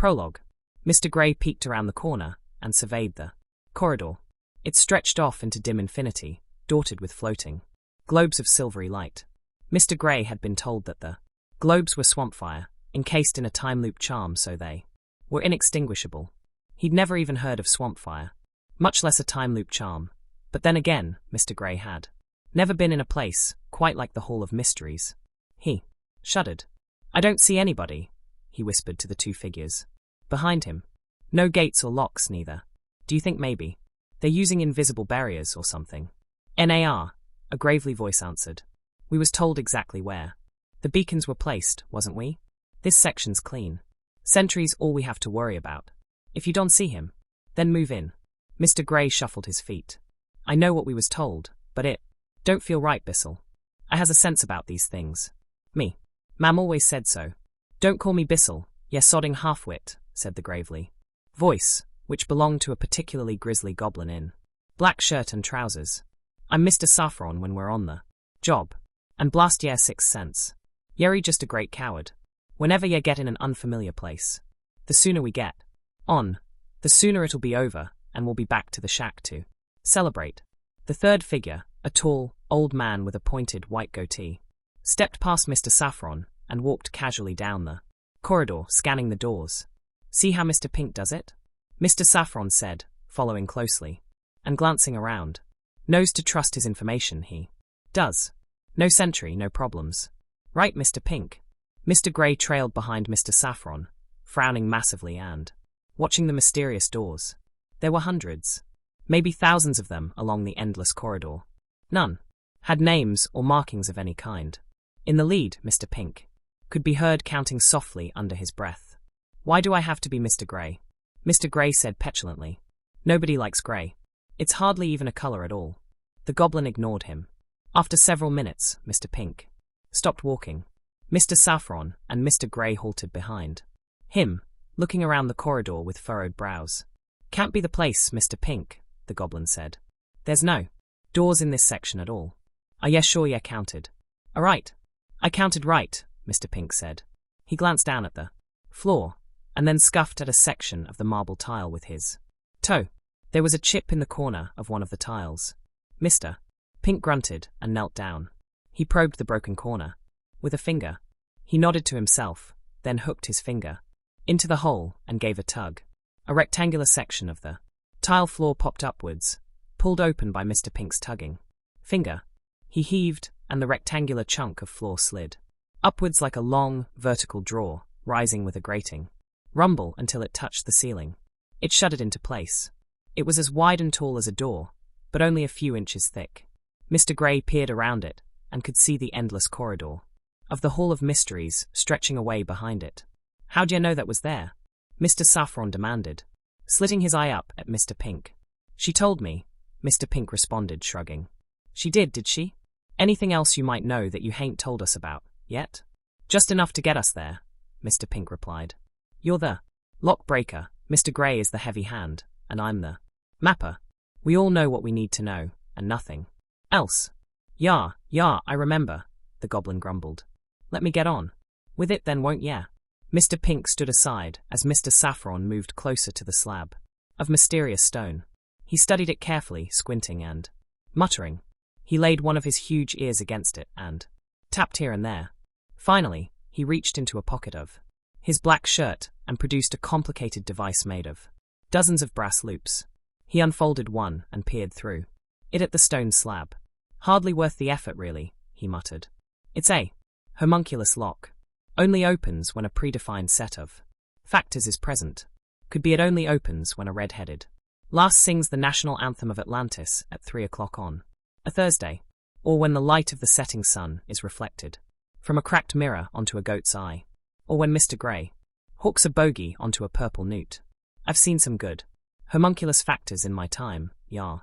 Prologue. Mr. Grey peeked around the corner and surveyed the corridor. It stretched off into dim infinity, dotted with floating globes of silvery light. Mr. Grey had been told that the globes were swamp fire, encased in a time loop charm, so they were inextinguishable. He'd never even heard of swamp fire, much less a time loop charm. But then again, Mr. Grey had never been in a place quite like the Hall of Mysteries. He shuddered. "I don't see anybody," he whispered to the two figures behind him. "No gates or locks, neither. Do you think maybe they're using invisible barriers or something?" "NAR," a gravely voice answered. "We was told exactly where the beacons were placed, wasn't we? This section's clean. Sentry's all we have to worry about. If you don't see him, then move in." Mr. Grey shuffled his feet. "I know what we was told, but it don't feel right, Bissell. I has a sense about these things. Me. Mam always said so." "Don't call me Bissell, ye sodding half-wit," said the gravely voice, which belonged to a particularly grisly goblin in black shirt and trousers. "I'm Mr. Saffron when we're on the job. And blast ye're sixth sense. Yerry just a great coward. Whenever ye get in an unfamiliar place, the sooner we get on, the sooner it'll be over, and we'll be back to the shack to celebrate." The third figure, a tall, old man with a pointed white goatee, stepped past Mr. Saffron and walked casually down the corridor, scanning the doors. "See how Mr. Pink does it?" Mr. Saffron said, following closely and glancing around. "Knows to trust his information, he does. No sentry, no problems. Right, Mr. Pink?" Mr. Grey trailed behind Mr. Saffron, frowning massively and watching the mysterious doors. There were hundreds, maybe thousands of them along the endless corridor. None had names or markings of any kind. In the lead, Mr. Pink could be heard counting softly under his breath. "Why do I have to be Mr. Grey?" Mr. Grey said petulantly. "Nobody likes grey. It's hardly even a colour at all." The goblin ignored him. After several minutes, Mr. Pink stopped walking. Mr. Saffron and Mr. Grey halted behind him, looking around the corridor with furrowed brows. "Can't be the place, Mr. Pink," the goblin said. "There's no doors in this section at all." "Are ye sure ye counted?" "All right. I counted right," Mr. Pink said. He glanced down at the floor, and then scuffed at a section of the marble tile with his toe. There was a chip in the corner of one of the tiles. Mr. Pink grunted and knelt down. He probed the broken corner with a finger. He nodded to himself, then hooked his finger into the hole and gave a tug. A rectangular section of the tile floor popped upwards, pulled open by Mr. Pink's tugging finger. He heaved, and the rectangular chunk of floor slid upwards like a long, vertical drawer, rising with a grating rumble until it touched the ceiling. It shuddered into place. It was as wide and tall as a door, but only a few inches thick. Mr. Grey peered around it and could see the endless corridor of the Hall of Mysteries stretching away behind it. "How'd you know that was there?" Mr. Saffron demanded, slitting his eye up at Mr. Pink. "She told me," Mr. Pink responded, shrugging. "She did she? Anything else you might know that you hain't told us about yet?" "Just enough to get us there," Mr. Pink replied. "You're the lock breaker, Mr. Grey is the heavy hand, and I'm the mapper. We all know what we need to know, and nothing else." "Yah, I remember," the goblin grumbled. "Let me get on with it then, won't ya?" Mr. Pink stood aside as Mr. Saffron moved closer to the slab of mysterious stone. He studied it carefully, squinting and muttering. He laid one of his huge ears against it and tapped here and there. Finally, he reached into a pocket of his black shirt and produced a complicated device made of dozens of brass loops. He unfolded one and peered through it at the stone slab. "Hardly worth the effort, really," he muttered. "It's a homunculus lock. Only opens when a predefined set of factors is present. Could be it only opens when a red-headed lass sings the national anthem of Atlantis at 3 o'clock on a Thursday, or when the light of the setting sun is reflected from a cracked mirror onto a goat's eye, or when Mr. Grey hawks a bogey onto a purple newt. I've seen some good homunculus factors in my time, yah."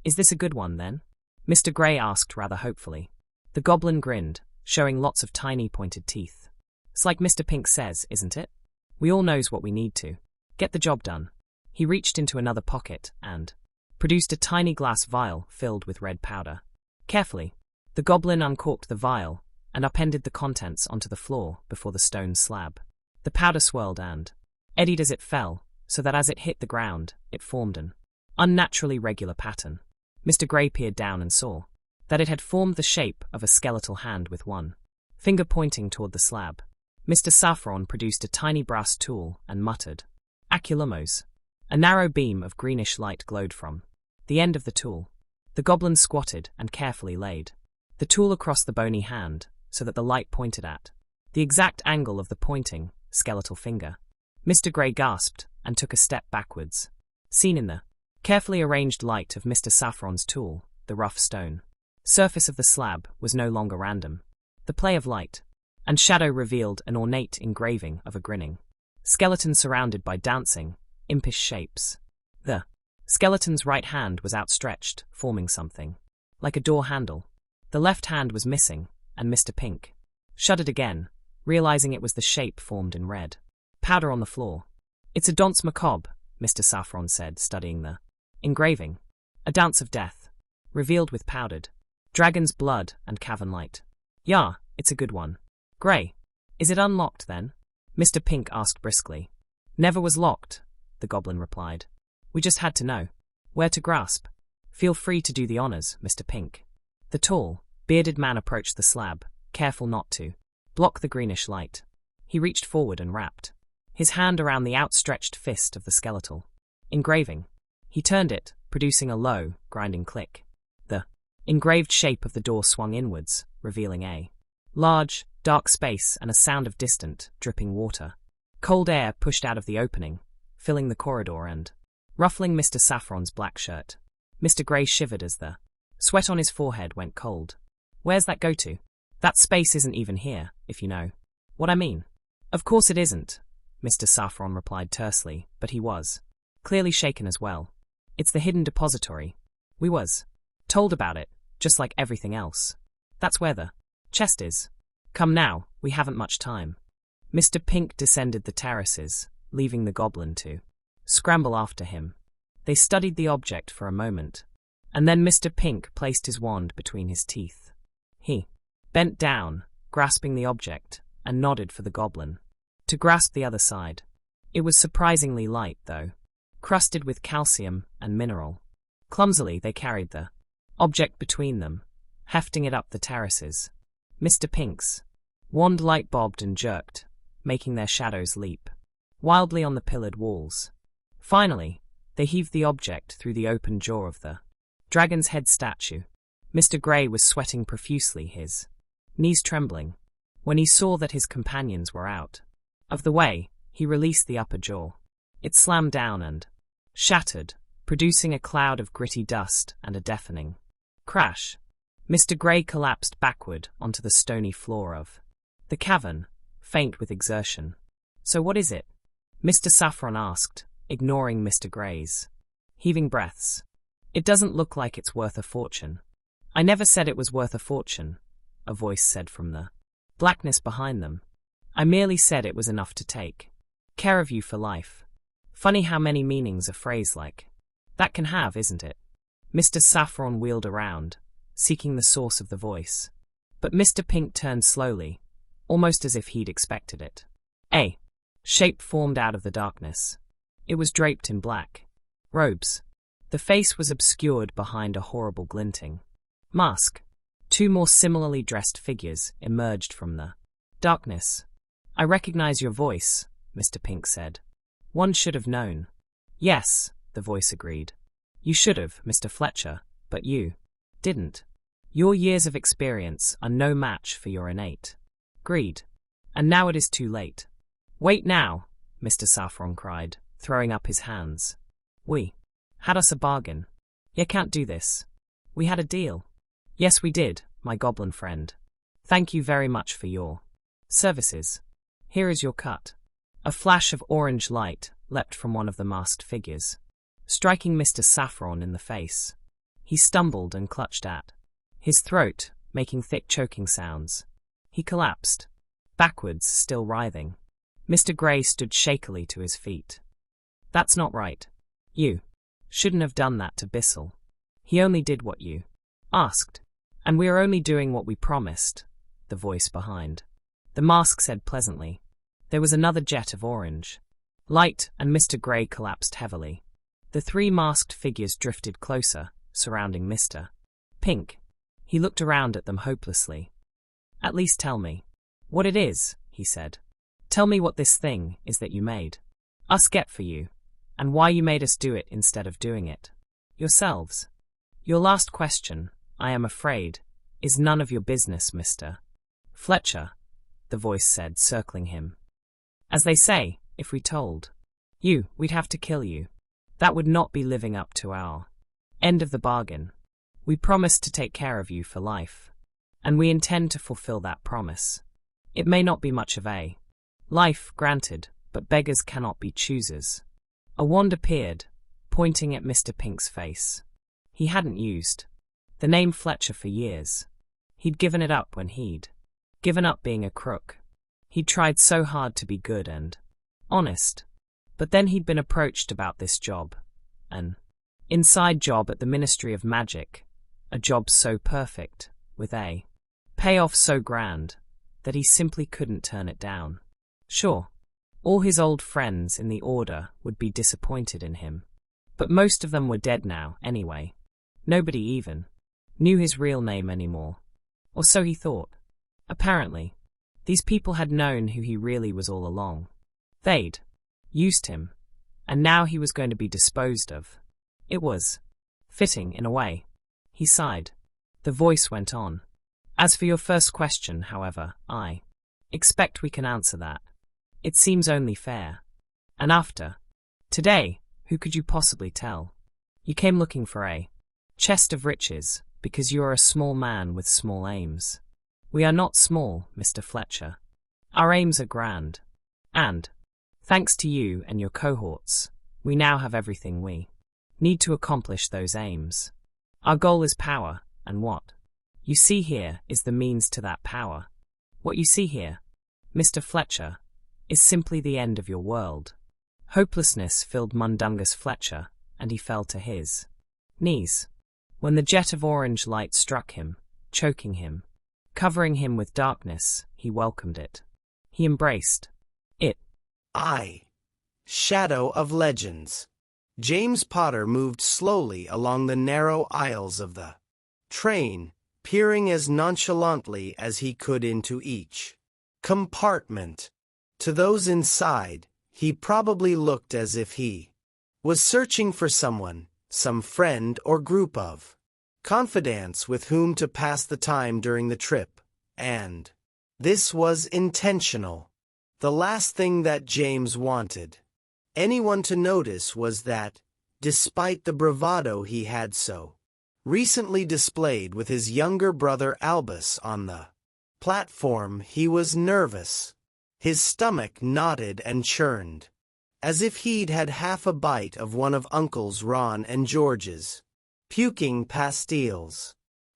"Is this a good one, then?" Mr. Grey asked rather hopefully. The goblin grinned, showing lots of tiny pointed teeth. "It's like Mr. Pink says, isn't it? We all knows what we need to get the job done." He reached into another pocket and produced a tiny glass vial filled with red powder. Carefully, the goblin uncorked the vial and upended the contents onto the floor before the stone slab. The powder swirled and eddied as it fell, so that as it hit the ground, it formed an unnaturally regular pattern. Mr. Grey peered down and saw that it had formed the shape of a skeletal hand with one finger pointing toward the slab. Mr. Saffron produced a tiny brass tool and muttered, "Aculumos." A narrow beam of greenish light glowed from the end of the tool. The goblin squatted and carefully laid the tool across the bony hand so that the light pointed at the exact angle of the pointing, skeletal finger. Mr. Grey gasped and took a step backwards. Seen in the carefully arranged light of Mr. Saffron's tool, the rough stone surface of the slab was no longer random. The play of light and shadow revealed an ornate engraving of a grinning skeleton surrounded by dancing, impish shapes. The skeleton's right hand was outstretched, forming something like a door handle. The left hand was missing, and Mr. Pink shuddered again, realizing it was the shape formed in red powder on the floor. "It's a danse macabre," Mr. Saffron said, studying the engraving. "A dance of death, revealed with powdered dragon's blood and cavern light." "Yeah, it's a good one." "Grey, is it unlocked then?" Mr. Pink asked briskly. "Never was locked," the goblin replied. "We just had to know where to grasp." "Feel free to do the honors, Mr. Pink." The tall, bearded man approached the slab, careful not to block the greenish light. He reached forward and wrapped his hand around the outstretched fist of the skeletal engraving. He turned it, producing a low, grinding click. The engraved shape of the door swung inwards, revealing a large, dark space and a sound of distant, dripping water. Cold air pushed out of the opening, filling the corridor and ruffling Mr. Saffron's black shirt. Mr. Grey shivered as the sweat on his forehead went cold. "Where's that go to? That space isn't even here, if you know what I mean." "Of course it isn't," Mr. Saffron replied tersely, but he was clearly shaken as well. "It's the hidden depository. We was told about it, just like everything else. That's where the chest is. Come now, we haven't much time." Mr. Pink descended the terraces, leaving the goblin to scramble after him. They studied the object for a moment, and then Mr. Pink placed his wand between his teeth. He bent down, grasping the object, and nodded for the goblin to grasp the other side. It was surprisingly light, though, crusted with calcium and mineral. Clumsily, they carried the object between them, hefting it up the terraces. Mr. Pink's wand light bobbed and jerked, making their shadows leap wildly on the pillared walls. Finally, they heaved the object through the open jaw of the dragon's head statue. Mr. Grey was sweating profusely, his knees trembling. When he saw that his companions were out of the way, he released the upper jaw. It slammed down and shattered, producing a cloud of gritty dust and a deafening crash. Mr. Grey collapsed backward onto the stony floor of the cavern, faint with exertion. "So what is it?" Mr. Saffron asked, ignoring Mr. Grey's heaving breaths. "It doesn't look like it's worth a fortune." "I never said it was worth a fortune," a voice said from the blackness behind them. "I merely said it was enough to take care of you for life." Funny how many meanings a phrase like that can have, isn't it? Mr. Saffron wheeled around, seeking the source of the voice. But Mr. Pink turned slowly, almost as if he'd expected it. A shape formed out of the darkness. It was draped in black robes. The face was obscured behind a horrible glinting mask. Two more similarly dressed figures emerged from the darkness. "I recognize your voice," Mr. Pink said. "One should have known." "Yes," the voice agreed. "You should have, Mr. Fletcher, but you didn't. Your years of experience are no match for your innate greed. And now it is too late." "Wait now," Mr. Saffron cried, throwing up his hands. "We had us a bargain. You can't do this. We had a deal." "Yes, we did, my goblin friend. Thank you very much for your services. Here is your cut." A flash of orange light leapt from one of the masked figures, striking Mr. Saffron in the face. He stumbled and clutched at his throat, making thick choking sounds. He collapsed backwards, still writhing. Mr. Grey stood shakily to his feet. "That's not right. You shouldn't have done that to Bissell. He only did what you asked. And we are only doing what we promised," the voice behind the mask said pleasantly. There was another jet of orange Light and Mr. Grey collapsed heavily. The three masked figures drifted closer, surrounding Mr. Pink. He looked around at them hopelessly. "At least tell me what it is," he said. "Tell me what this thing is that you made us get for you, and why you made us do it instead of doing it yourselves. Your last question, I am afraid, is none of your business, Mr. Fletcher," the voice said, circling him. "As they say, if we told you, we'd have to kill you. That would not be living up to our end of the bargain. We promised to take care of you for life, and we intend to fulfill that promise. It may not be much of a life, granted, but beggars cannot be choosers." A wand appeared, pointing at Mr. Pink's face. He hadn't used the name Fletcher for years. He'd given it up when he'd given up being a crook. He'd tried so hard to be good and honest. But then he'd been approached about this job. An inside job at the Ministry of Magic. A job so perfect, with a payoff so grand, that he simply couldn't turn it down. Sure, all his old friends in the Order would be disappointed in him. But most of them were dead now, anyway. Nobody even knew his real name anymore. Or so he thought. Apparently, these people had known who he really was all along. They'd used him, and now he was going to be disposed of. It was fitting, in a way. He sighed. The voice went on. "As for your first question, however, I expect we can answer that. It seems only fair. And after today, who could you possibly tell? You came looking for a chest of riches, because you are a small man with small aims. We are not small, Mr. Fletcher. Our aims are grand. And, thanks to you and your cohorts, we now have everything we need to accomplish those aims. Our goal is power, and what you see here is the means to that power. What you see here, Mr. Fletcher, is simply the end of your world." Hopelessness filled Mundungus Fletcher, and he fell to his knees. When the jet of orange light struck him, choking him, covering him with darkness, he welcomed it. He embraced it. Shadow of Legends. James Potter moved slowly along the narrow aisles of the train, peering as nonchalantly as he could into each compartment. To those inside, he probably looked as if he was searching for someone, some friend or group of confidants with whom to pass the time during the trip, and this was intentional. The last thing that James wanted anyone to notice was that, despite the bravado he had so recently displayed with his younger brother Albus on the platform, he was nervous. His stomach knotted and churned, as if he'd had half a bite of one of Uncles Ron and George's puking pastilles.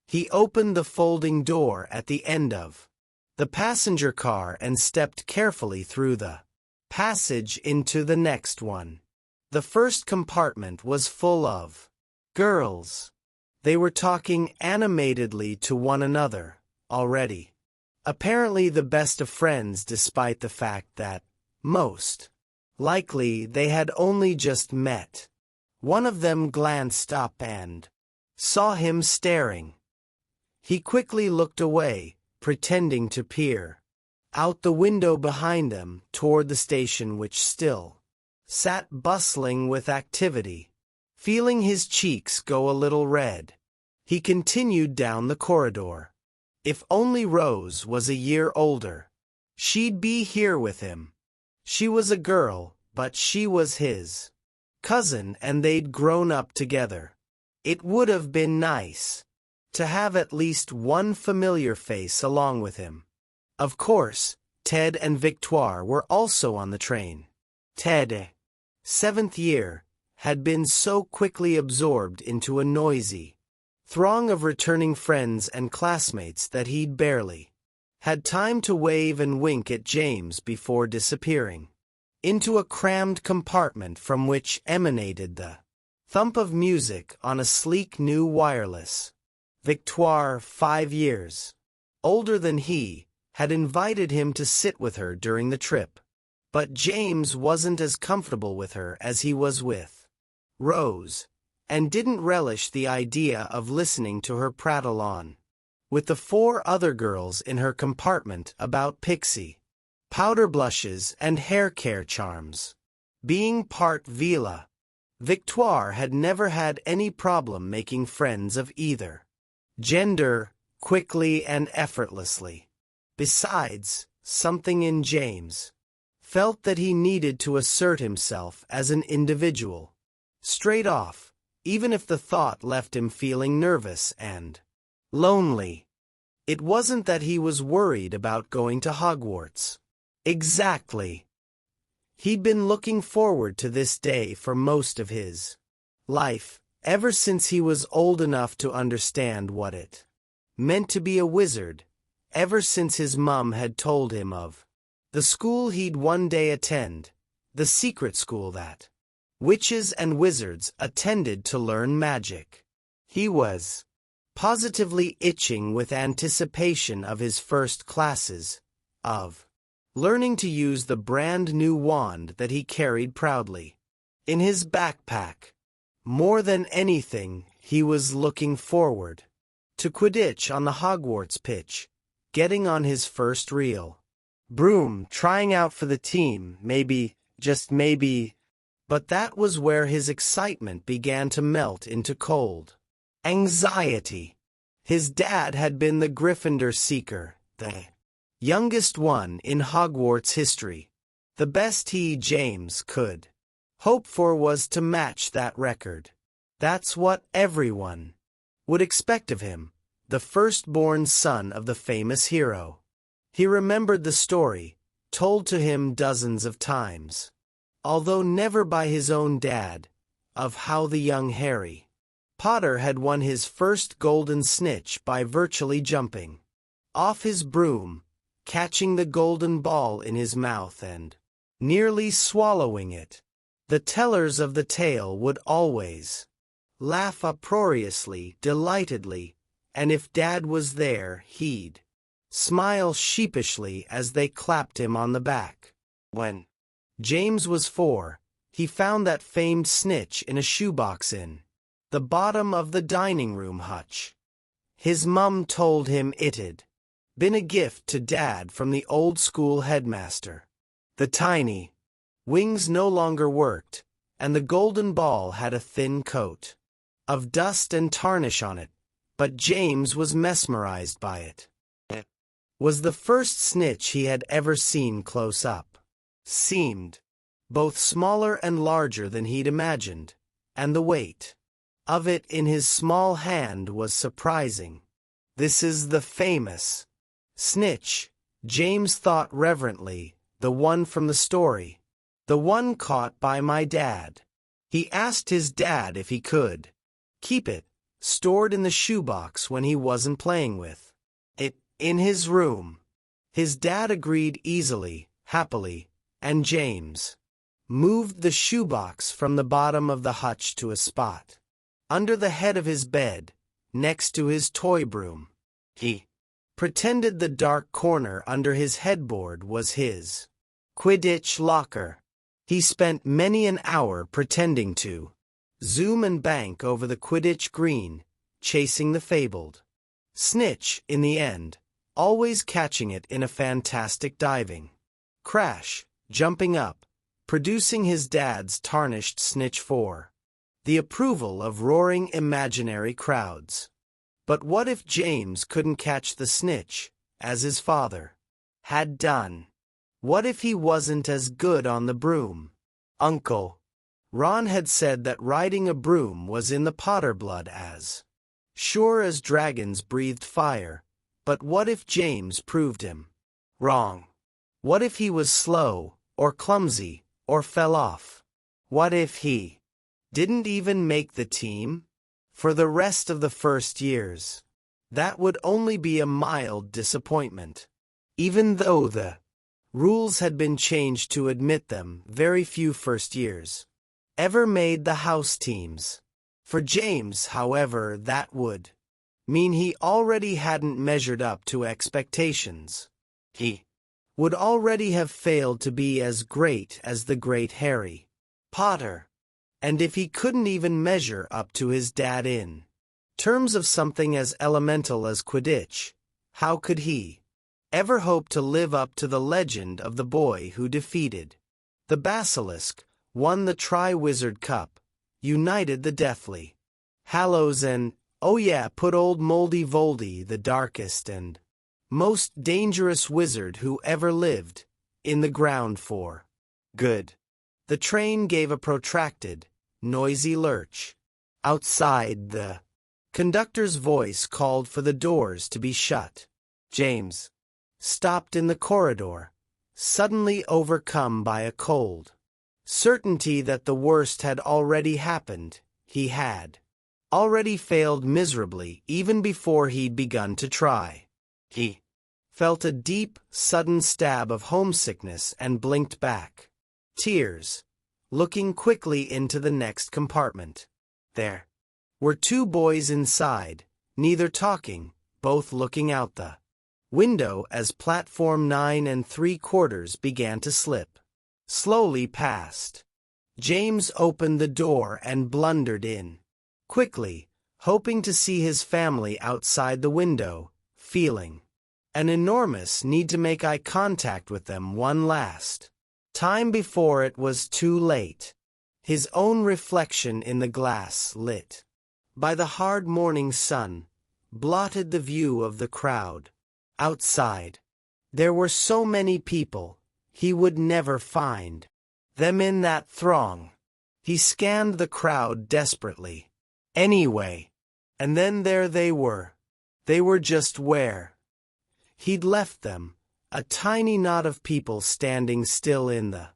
He opened the folding door at the end of the passenger car and stepped carefully through the passage into the next one. The first compartment was full of girls. They were talking animatedly to one another, already. Apparently the best of friends, despite the fact that, most likely, they had only just met. One of them glanced up and saw him staring. He quickly looked away, pretending to peer out the window behind them toward the station, which still sat bustling with activity. Feeling his cheeks go a little red, he continued down the corridor. If only Rose was a year older, she'd be here with him. She was a girl, but she was his cousin, and they'd grown up together. It would have been nice to have at least one familiar face along with him. Of course, Ted and Victoire were also on the train. Ted, 7th year, had been so quickly absorbed into a noisy throng of returning friends and classmates that he'd barely had time to wave and wink at James before disappearing into a crammed compartment from which emanated the thump of music on a sleek new wireless. Victoire, 5 years older than he, had invited him to sit with her during the trip, But James wasn't as comfortable with her as he was with Rose, and didn't relish the idea of listening to her prattle on with the 4 other girls in her compartment about pixie, powder blushes and hair care charms. Being part Vila, Victoire had never had any problem making friends of either gender quickly and effortlessly. Besides, something in James felt that he needed to assert himself as an individual, straight off, even if the thought left him feeling nervous and lonely. It wasn't that he was worried about going to Hogwarts. Exactly. He'd been looking forward to this day for most of his life, ever since he was old enough to understand what it meant to be a wizard, ever since his mum had told him of the school he'd one day attend, the secret school that witches and wizards attended to learn magic. He was positively itching with anticipation of his first classes, of learning to use the brand new wand that he carried proudly in his backpack. More than anything, he was looking forward to Quidditch on the Hogwarts pitch, getting on his first real broom, trying out for the team, maybe, just maybe. But that was where his excitement began to melt into cold anxiety. His dad had been the Gryffindor Seeker, the youngest one in Hogwarts history. The best he, James, could hope for was to match that record. That's what everyone would expect of him, the firstborn son of the famous hero. He remembered the story, told to him dozens of times, although never by his own dad, of how the young Harry Potter had won his first golden snitch by virtually jumping off his broom, catching the golden ball in his mouth and nearly swallowing it. The tellers of the tale would always laugh uproariously, delightedly, and if Dad was there, he'd smile sheepishly as they clapped him on the back. When James was 4, he found that famed snitch in a shoebox in the bottom of the dining room hutch. His mum told him it'd been a gift to Dad from the old-school headmaster. The tiny wings no longer worked, and the golden ball had a thin coat of dust and tarnish on it, but James was mesmerized by it. It was the first snitch he had ever seen close up. Seemed both smaller and larger than he'd imagined, and the weight of it in his small hand was surprising. This is the famous snitch, James thought reverently, the one from the story. The one caught by my dad. He asked his dad if he could keep it, stored in the shoebox when he wasn't playing with it, in his room. His dad agreed easily, happily, and James moved the shoebox from the bottom of the hutch to a spot under the head of his bed, next to his toy broom. He pretended the dark corner under his headboard was his Quidditch locker. He spent many an hour pretending to zoom and bank over the Quidditch green, chasing the fabled snitch in the end, always catching it in a fantastic diving crash, jumping up, producing his dad's tarnished snitch for the approval of roaring imaginary crowds. But what if James couldn't catch the snitch, as his father had done? What if he wasn't as good on the broom? Uncle Ron had said that riding a broom was in the Potter blood as sure as dragons breathed fire, but what if James proved him wrong? What if he was slow, or clumsy, or fell off? What if he didn't even make the team? For the rest of the first years, that would only be a mild disappointment. Even though the rules had been changed to admit them, very few first years ever made the house teams. For James, however, that would mean he already hadn't measured up to expectations. He would already have failed to be as great as the great Harry Potter. And if he couldn't even measure up to his dad in terms of something as elemental as Quidditch, how could he ever hope to live up to the legend of the boy who defeated the Basilisk, won the Tri-Wizard Cup, united the Deathly Hallows and, oh yeah, put old Moldy Voldy, the darkest and most dangerous wizard who ever lived, in the ground for good? The train gave a protracted, noisy lurch. Outside, the conductor's voice called for the doors to be shut. James stopped in the corridor, suddenly overcome by a cold certainty that the worst had already happened. He had already failed miserably even before he'd begun to try. He felt a deep, sudden stab of homesickness and blinked back. Tears, looking quickly into the next compartment. There were two boys inside, neither talking, both looking out the window as platform 9 3/4 began to slip slowly past. James opened the door and blundered in quickly, hoping to see his family outside the window, feeling an enormous need to make eye contact with them one last time before it was too late. His own reflection in the glass, lit by the hard morning sun, blotted the view of the crowd outside. There were so many people, he would never find them in that throng. He scanned the crowd desperately. Anyway, and then there they were. They were just where he'd left them, a tiny knot of people standing still in the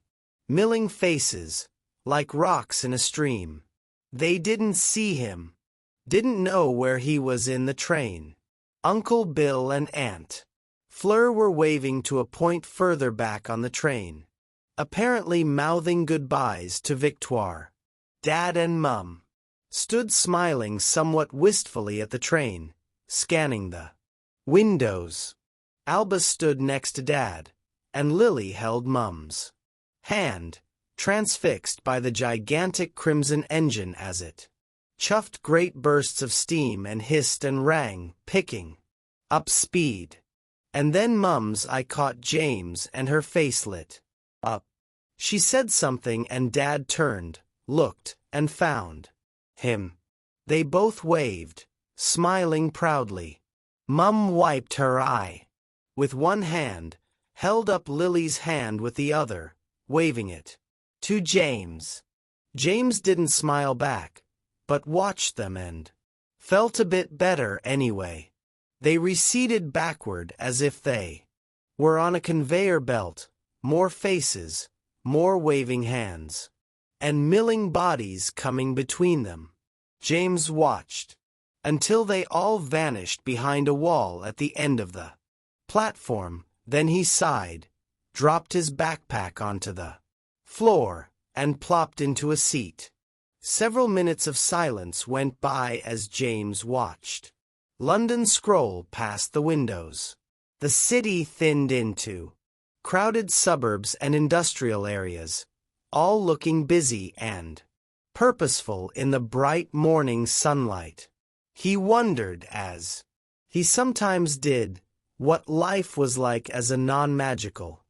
milling faces, like rocks in a stream. They didn't see him, didn't know where he was in the train. Uncle Bill and Aunt Fleur were waving to a point further back on the train, apparently mouthing goodbyes to Victoire. Dad and Mum stood smiling somewhat wistfully at the train, scanning the windows. Albus stood next to Dad, and Lily held Mum's hand, transfixed by the gigantic crimson engine as it chuffed great bursts of steam and hissed and rang, picking up speed. And then Mum's eye caught James and her face lit up. She said something and Dad turned, looked, and found him. They both waved, smiling proudly. Mum wiped her eye with one hand, held up Lily's hand with the other, waving it to James. James didn't smile back, but watched them and felt a bit better anyway. They receded backward as if they were on a conveyor belt, more faces, more waving hands, and milling bodies coming between them. James watched until they all vanished behind a wall at the end of the platform. Then he sighed, dropped his backpack onto the floor, and plopped into a seat. Several minutes of silence went by as James watched London scroll past the windows. The city thinned into crowded suburbs and industrial areas, all looking busy and purposeful in the bright morning sunlight. He wondered, as he sometimes did, what life was like as a non-magical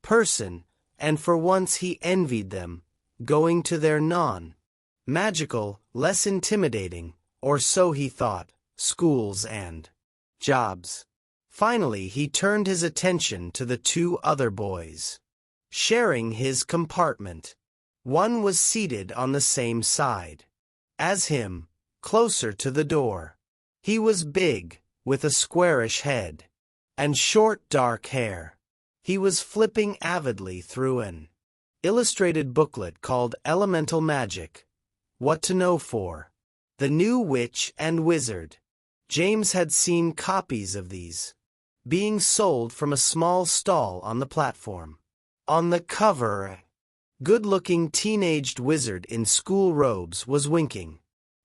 person, and for once he envied them, going to their non-magical, less intimidating, or so he thought, schools and jobs. Finally he turned his attention to the two other boys, sharing his compartment. One was seated on the same side as him, closer to the door. He was big, with a squarish head and short dark hair. He was flipping avidly through an illustrated booklet called Elemental Magic: What to Know for the New Witch and Wizard. James had seen copies of these being sold from a small stall on the platform. On the cover, a good-looking teenaged wizard in school robes was winking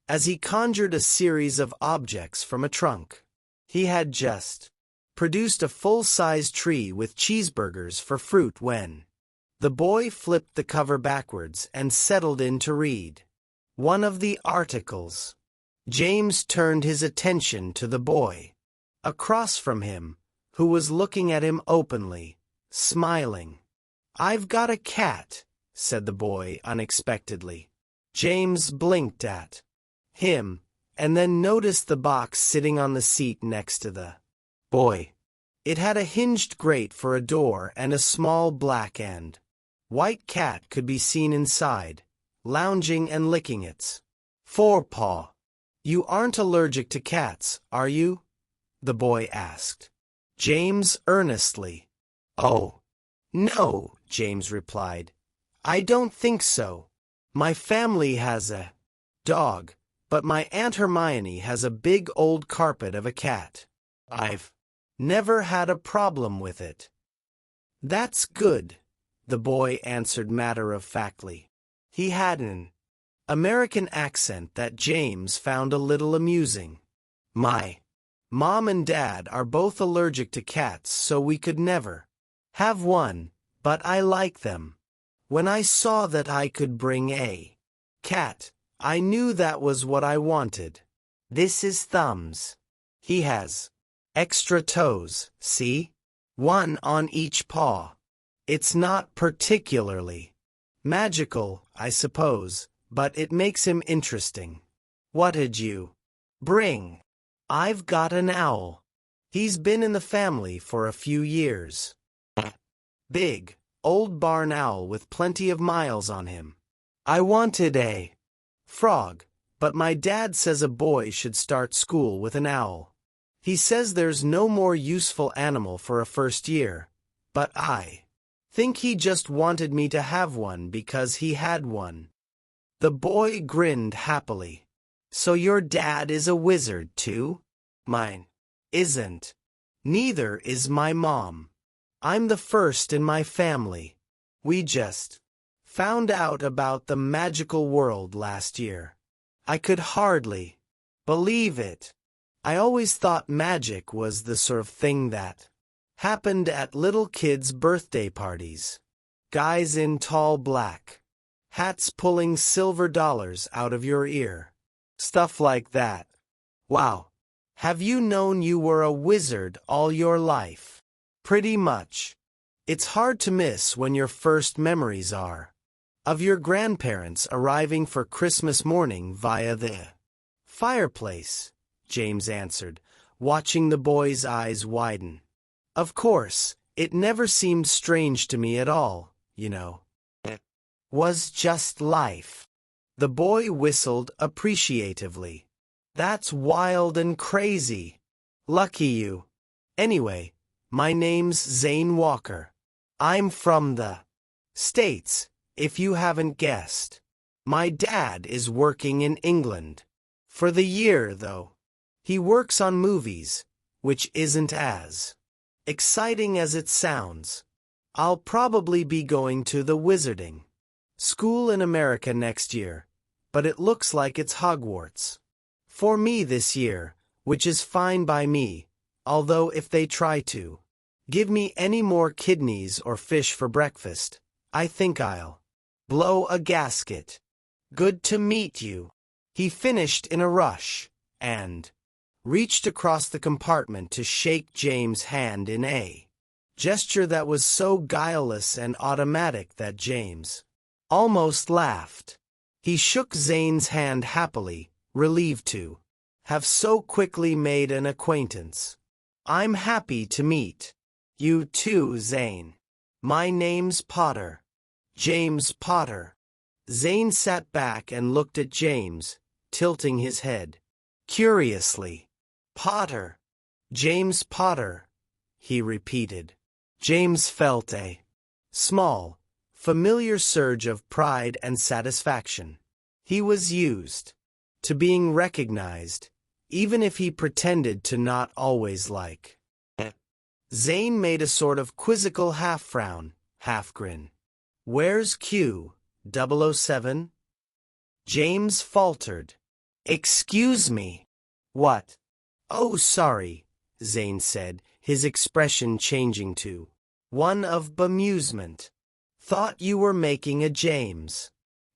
as he conjured a series of objects from a trunk. He had just produced a full-size tree with cheeseburgers for fruit when the boy flipped the cover backwards and settled in to read one of the articles. James turned his attention to the boy across from him, who was looking at him openly, smiling. "I've got a cat," said the boy unexpectedly. James blinked at him, and then noticed the box sitting on the seat next to the boy. It had a hinged grate for a door and a small black and white cat could be seen inside, lounging and licking its forepaw. "You aren't allergic to cats, are you?" the boy asked James earnestly. "Oh, no," James replied. "I don't think so. My family has a dog, but my Aunt Hermione has a big old carpet of a cat. I've never had a problem with it." "That's good," the boy answered matter-of-factly. He had an American accent that James found a little amusing. "My mom and dad are both allergic to cats, so we could never have one, but I like them. When I saw that I could bring a cat, I knew that was what I wanted. This is Thumbs. He has extra toes, see? One on each paw. It's not particularly magical, I suppose, but it makes him interesting." "What'd you bring?" "I've got an owl. He's been in the family for a few years. Big, old barn owl with plenty of miles on him. I wanted a frog, but my dad says a boy should start school with an owl. He says there's no more useful animal for a first year, but I think he just wanted me to have one because he had one." The boy grinned happily. "So your dad is a wizard, too?" "Mine isn't. Neither is my mom. I'm the first in my family. We just found out about the magical world last year. I could hardly believe it. I always thought magic was the sort of thing that happened at little kids' birthday parties. Guys in tall black hats pulling silver dollars out of your ear. Stuff like that. Wow. Have you known you were a wizard all your life?" "Pretty much. It's hard to miss when your first memories are of your grandparents arriving for Christmas morning via the fireplace," James answered, watching the boy's eyes widen. "Of course, it never seemed strange to me at all, you know. It was just life." The boy whistled appreciatively. "That's wild and crazy. Lucky you. Anyway, my name's Zane Walker. I'm from the States, if you haven't guessed. My dad is working in England. For the year, though. He works on movies, which isn't as exciting as it sounds. I'll probably be going to the wizarding school in America next year, but it looks like it's Hogwarts for me this year, which is fine by me, although if they try to give me any more kidneys or fish for breakfast, I think I'll blow a gasket. Good to meet you." He finished in a rush, and reached across the compartment to shake James' hand in a gesture that was so guileless and automatic that James almost laughed. He shook Zane's hand happily, relieved to have so quickly made an acquaintance. "I'm happy to meet you too, Zane. My name's Potter. James Potter." Zane sat back and looked at James, tilting his head curiously. "Potter. James Potter," he repeated. James felt a small, familiar surge of pride and satisfaction. He was used to being recognized, even if he pretended to not always like it. Zane made a sort of quizzical half-frown, half-grin. "Where's Q007? James faltered. "Excuse me." "What?" "Oh, sorry," Zane said, his expression changing to one of bemusement. Thought you were making a James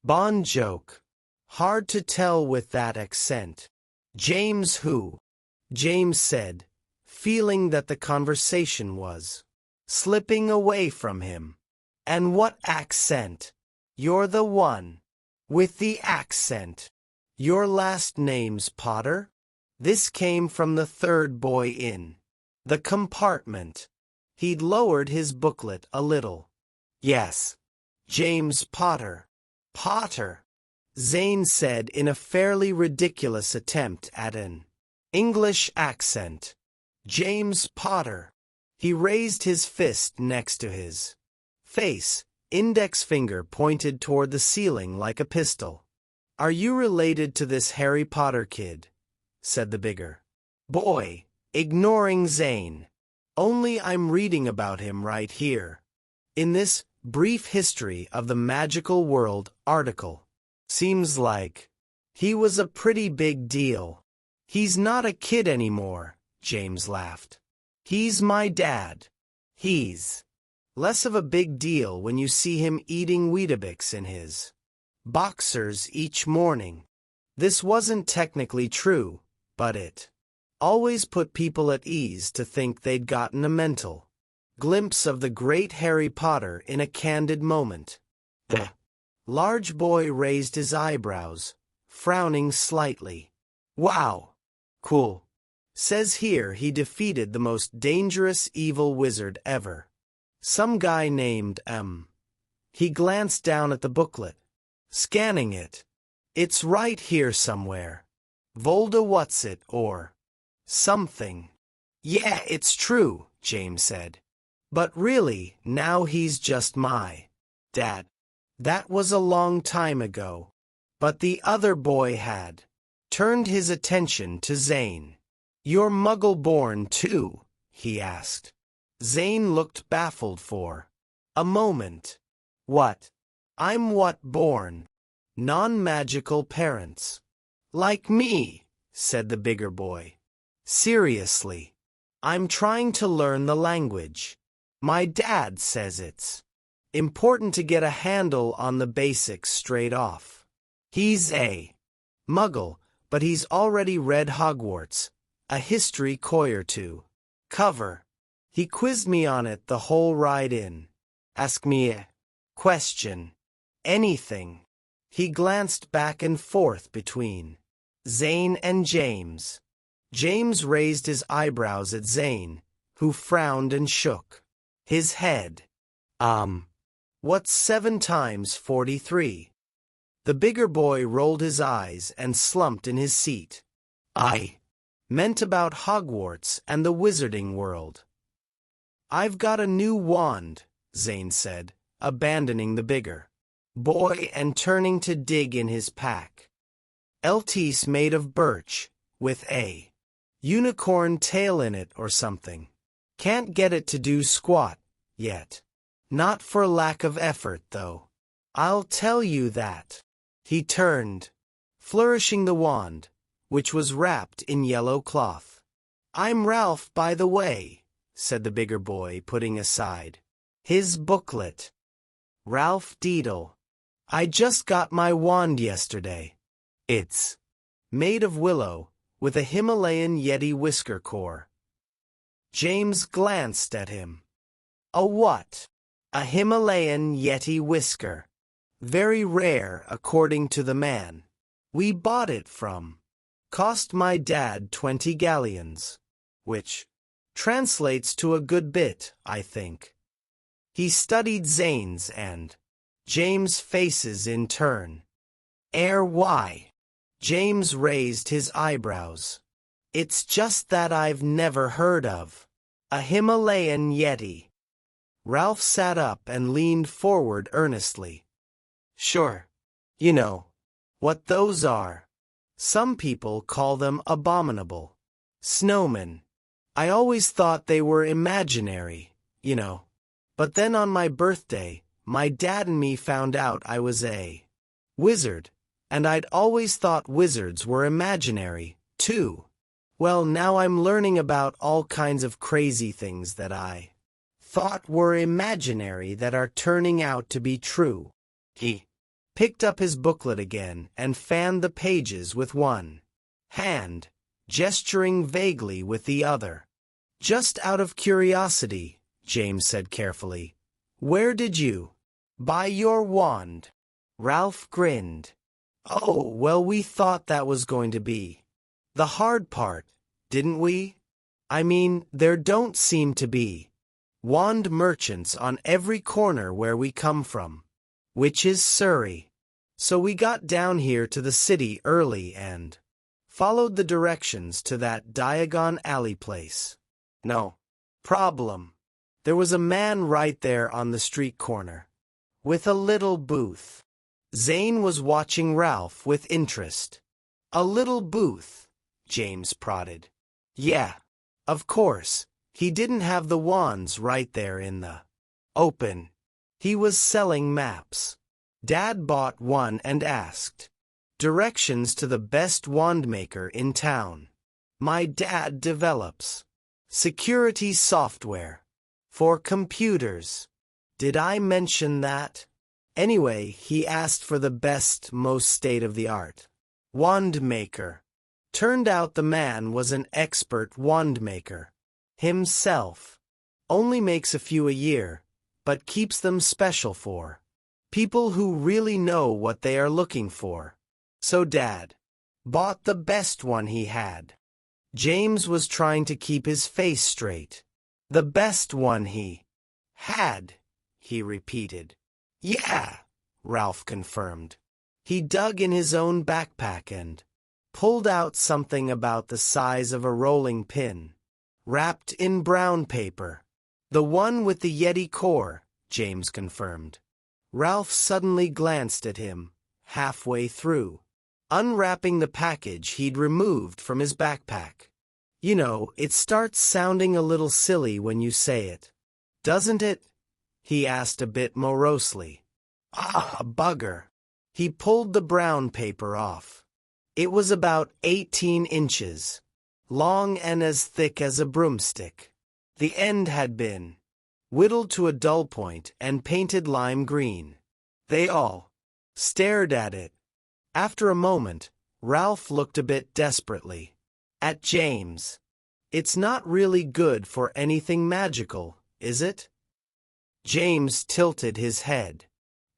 Bond joke. Hard to tell with that accent. James who? James said, feeling that the conversation was slipping away from him. And what accent? You're the one with the accent. Your last name's Potter? This came from the third boy in the compartment. He'd lowered his booklet a little. Yes. James Potter. Potter, Zane said in a fairly ridiculous attempt at an English accent. James Potter. He raised his fist next to his face, index finger pointed toward the ceiling like a pistol. Are you related to this Harry Potter kid? Said the bigger boy, ignoring Zane. Only I'm reading about him right here. In this brief history of the magical world article. Seems like he was a pretty big deal. He's not a kid anymore, James laughed. He's my dad. He's less of a big deal when you see him eating Weetabix in his boxers each morning. This wasn't technically true, but it always put people at ease to think they'd gotten a mental glimpse of the great Harry Potter in a candid moment. The large boy raised his eyebrows, frowning slightly. Wow. Cool. Says here he defeated the most dangerous evil wizard ever. Some guy named He glanced down at the booklet, scanning it. It's right here somewhere. Volda What's-it or something. Yeah, it's true, James said. But really, now he's just my dad. That was a long time ago. But the other boy had turned his attention to Zane. You're Muggle-born too? He asked. Zane looked baffled for a moment. What? I'm what born? Non-magical parents. Like me, said the bigger boy. Seriously. I'm trying to learn the language. My dad says it's important to get a handle on the basics straight off. He's a Muggle, but he's already read Hogwarts, a history coyer to cover. He quizzed me on it the whole ride in. Ask me a question. Anything. He glanced back and forth between Zane and James. James raised his eyebrows at Zane, who frowned and shook his head. What's 7 times 43? The bigger boy rolled his eyes and slumped in his seat. I meant about Hogwarts and the wizarding world. I've got a new wand, Zane said, abandoning the bigger boy and turning to dig in his pack. Eltis made of birch, with a unicorn tail in it or something. Can't get it to do squat, yet. Not for lack of effort, though. I'll tell you that. He turned, flourishing the wand, which was wrapped in yellow cloth. I'm Ralph, by the way, said the bigger boy, putting aside his booklet. Ralph Deedle. I just got my wand yesterday. It's made of willow, with a Himalayan Yeti whisker core. James glanced at him. A what? A Himalayan Yeti whisker. Very rare, according to the man we bought it from. Cost my dad 20 galleons. Which translates to a good bit, I think. He studied Zane's and James' faces in turn. Why? James raised his eyebrows. It's just that I've never heard of a Himalayan Yeti. Ralph sat up and leaned forward earnestly. Sure. You know what those are. Some people call them abominable snowmen. I always thought they were imaginary, you know. But then on my birthday, my dad and me found out I was a wizard, and I'd always thought wizards were imaginary, too. Well, now I'm learning about all kinds of crazy things that I thought were imaginary that are turning out to be true. He picked up his booklet again and fanned the pages with one hand, gesturing vaguely with the other. Just out of curiosity, James said carefully, where did you buy your wand? Ralph grinned. Oh, well, we thought that was going to be the hard part, didn't we? I mean, there don't seem to be wand merchants on every corner where we come from, which is Surrey. So we got down here to the city early and followed the directions to that Diagon Alley place. No problem. There was a man right there on the street corner, with a little booth. Zane was watching Ralph with interest. A little booth, James prodded. Yeah, of course, he didn't have the wands right there in the open. He was selling maps. Dad bought one and asked directions to the best wand maker in town. My dad develops security software for computers. Did I mention that? Anyway, he asked for the best, most state-of-the-art wand maker. Turned out the man was an expert wand maker himself. Only makes a few a year, but keeps them special for people who really know what they are looking for. So Dad bought the best one he had. James was trying to keep his face straight. The best one he had, he repeated. Yeah, Ralph confirmed. He dug in his own backpack and pulled out something about the size of a rolling pin, wrapped in brown paper. The one with the Yeti core, James confirmed. Ralph suddenly glanced at him, halfway through, unwrapping the package he'd removed from his backpack. You know, it starts sounding a little silly when you say it, doesn't it? He asked a bit morosely. Ah, bugger. He pulled the brown paper off. It was about 18 inches long and as thick as a broomstick. The end had been whittled to a dull point and painted lime green. They all stared at it. After a moment, Ralph looked a bit desperately at James. It's not really good for anything magical, is it? James tilted his head.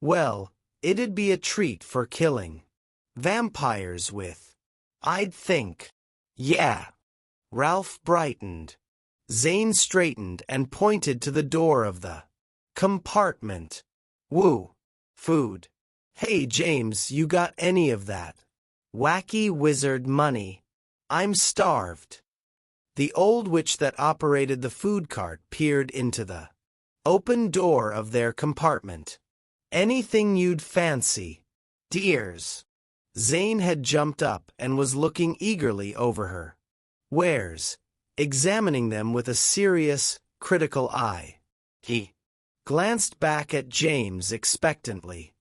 Well, it'd be a treat for killing vampires with, I'd think. Yeah. Ralph brightened. Zane straightened and pointed to the door of the compartment. Woo. Food. Hey James, you got any of that wacky wizard money? I'm starved. The old witch that operated the food cart peered into the open door of their compartment. Anything you'd fancy, dears. Zane had jumped up and was looking eagerly over her wares, examining them with a serious, critical eye. He glanced back at James expectantly.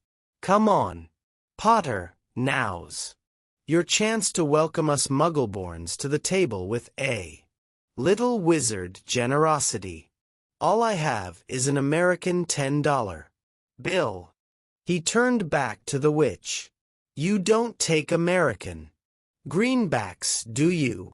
Come on, Potter, now's your chance to welcome us Muggleborns to the table with a little wizard generosity. All I have is an American $10 bill. He turned back to the witch. You don't take American greenbacks, do you?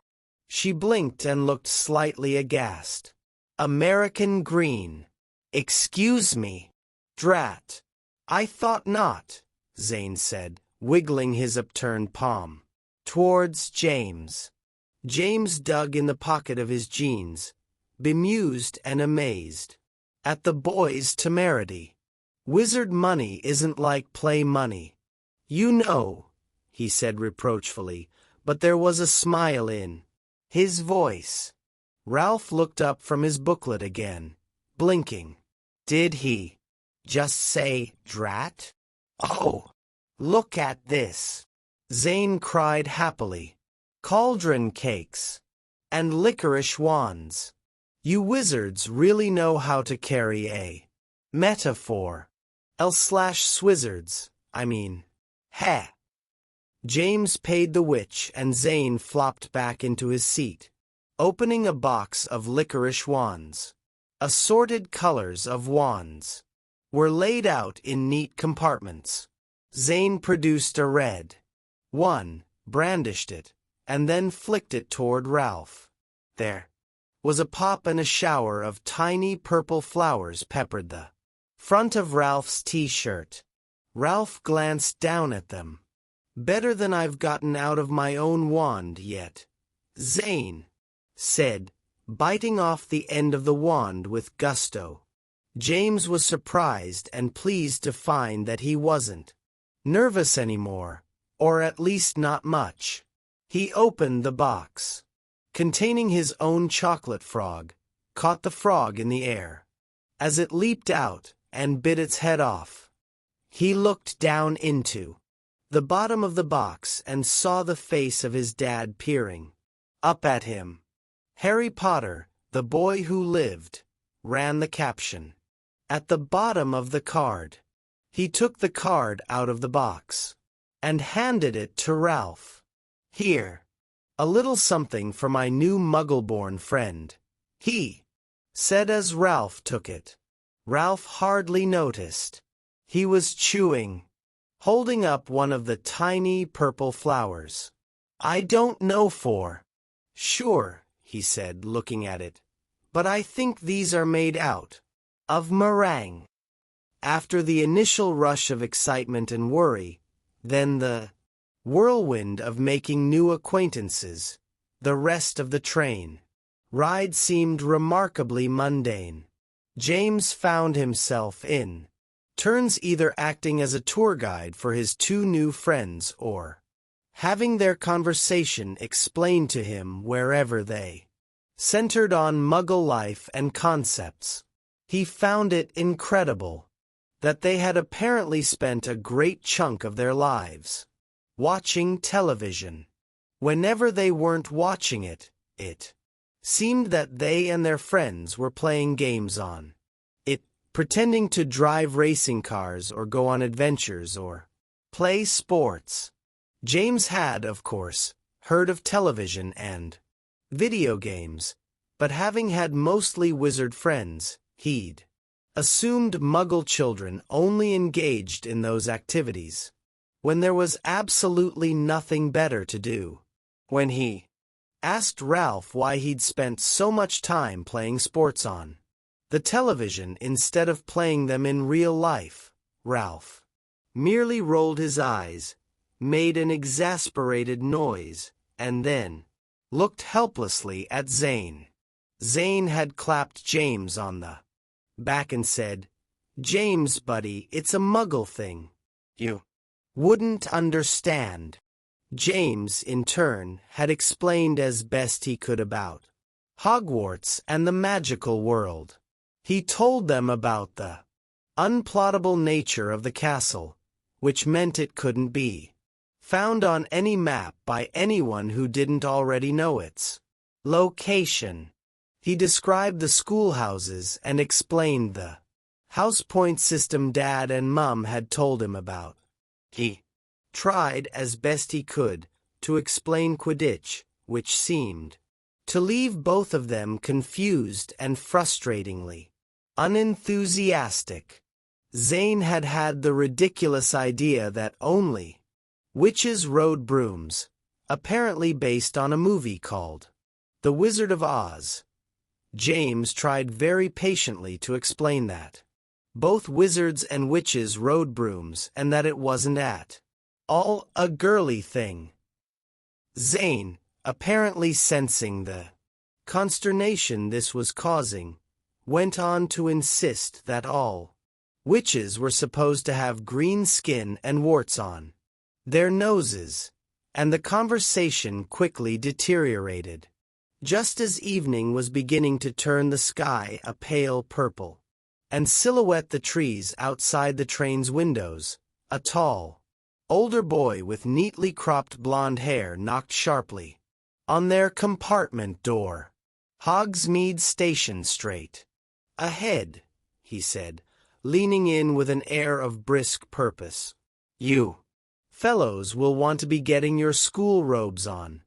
She blinked and looked slightly aghast. American green. Excuse me. Drat. I thought not, Zane said, wiggling his upturned palm towards James. James dug in the pocket of his jeans, bemused and amazed at the boy's temerity. Wizard money isn't like play money. You know, he said reproachfully, but there was a smile in his voice. Ralph looked up from his booklet again, blinking. Did he just say drat? Oh, look at this. Zane cried happily. Cauldron cakes and licorice wands. You wizards really know how to carry a metaphor. L/Swizzards, I mean. Heh. James paid the witch and Zane flopped back into his seat, opening a box of licorice wands. Assorted colors of wands were laid out in neat compartments. Zane produced a red one, brandished it, and then flicked it toward Ralph. There was a pop and a shower of tiny purple flowers peppered the front of Ralph's t-shirt. Ralph glanced down at them. "Better than I've gotten out of my own wand yet," Zane said, biting off the end of the wand with gusto. James was surprised and pleased to find that he wasn't nervous anymore, or at least not much. He opened the box, containing his own chocolate frog, caught the frog in the air. As it leaped out and bit its head off, he looked down into the bottom of the box and saw the face of his dad peering up at him. "Harry Potter, the Boy Who Lived," ran the caption at the bottom of the card. He took the card out of the box and handed it to Ralph. "Here, a little something for my new Muggle-born friend," he said as Ralph took it. Ralph hardly noticed. He was chewing, holding up one of the tiny purple flowers. "I don't know for sure," he said, looking at it, "but I think these are made out of meringue." After the initial rush of excitement and worry, then the whirlwind of making new acquaintances, the rest of the train ride seemed remarkably mundane. James found himself in turns either acting as a tour guide for his two new friends or having their conversation explained to him wherever they centered on Muggle life and concepts. He found it incredible that they had apparently spent a great chunk of their lives watching television. Whenever they weren't watching it, it seemed that they and their friends were playing games on it, pretending to drive racing cars or go on adventures or play sports. James had, of course, heard of television and video games, but having had mostly wizard friends, he'd assumed Muggle children only engaged in those activities when there was absolutely nothing better to do. When he asked Ralph why he'd spent so much time playing sports on the television instead of playing them in real life, Ralph merely rolled his eyes, made an exasperated noise, and then looked helplessly at Zane. Zane had clapped James on the back and said, "James, buddy, it's a Muggle thing. You wouldn't understand." James, in turn, had explained as best he could about Hogwarts and the magical world. He told them about the unplottable nature of the castle, which meant it couldn't be found on any map by anyone who didn't already know its location. He described the schoolhouses and explained the house point system Dad and Mum had told him about. He tried as best he could to explain Quidditch, which seemed to leave both of them confused and frustratingly unenthusiastic. Zane had had the ridiculous idea that only witches rode brooms, apparently based on a movie called The Wizard of Oz. James tried very patiently to explain that both wizards and witches rode brooms and that it wasn't at all a girly thing. Zane, apparently sensing the consternation this was causing, went on to insist that all witches were supposed to have green skin and warts on their noses, and the conversation quickly deteriorated. Just as evening was beginning to turn the sky a pale purple and silhouette the trees outside the train's windows, a tall, older boy with neatly cropped blonde hair knocked sharply on their compartment door. "Hogsmeade Station straight ahead," he said, leaning in with an air of brisk purpose. "You Fellows will want to be getting your school robes on.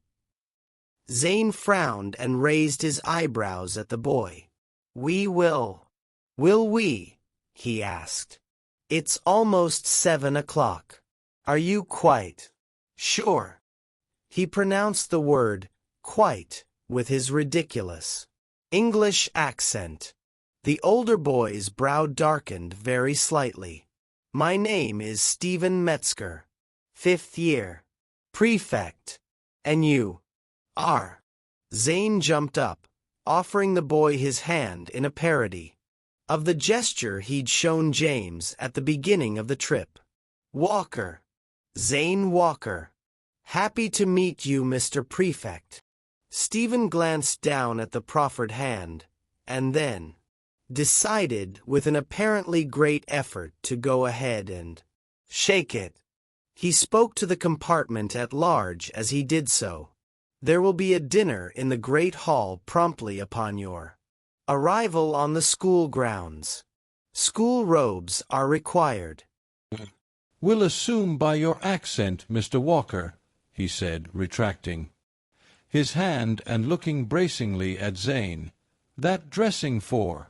Zane frowned and raised his eyebrows at the boy. We will. Will we? He asked. It's almost 7 o'clock. Are you quite sure? He pronounced the word quite with his ridiculous English accent. The older boy's brow darkened very slightly. My name is Stephen Metzger, 5th year, prefect. And you are? Zane jumped up, offering the boy his hand in a parody of the gesture he'd shown James at the beginning of the trip. Walker. Zane Walker. Happy to meet you, Mr. Prefect. Stephen glanced down at the proffered hand, and then decided with an apparently great effort to go ahead and shake it. He spoke to the compartment at large as he did so. There will be a dinner in the Great Hall promptly upon your arrival on the school grounds. School robes are required. We'll assume by your accent, Mr. Walker, he said, retracting his hand and looking bracingly at Zane, that dressing for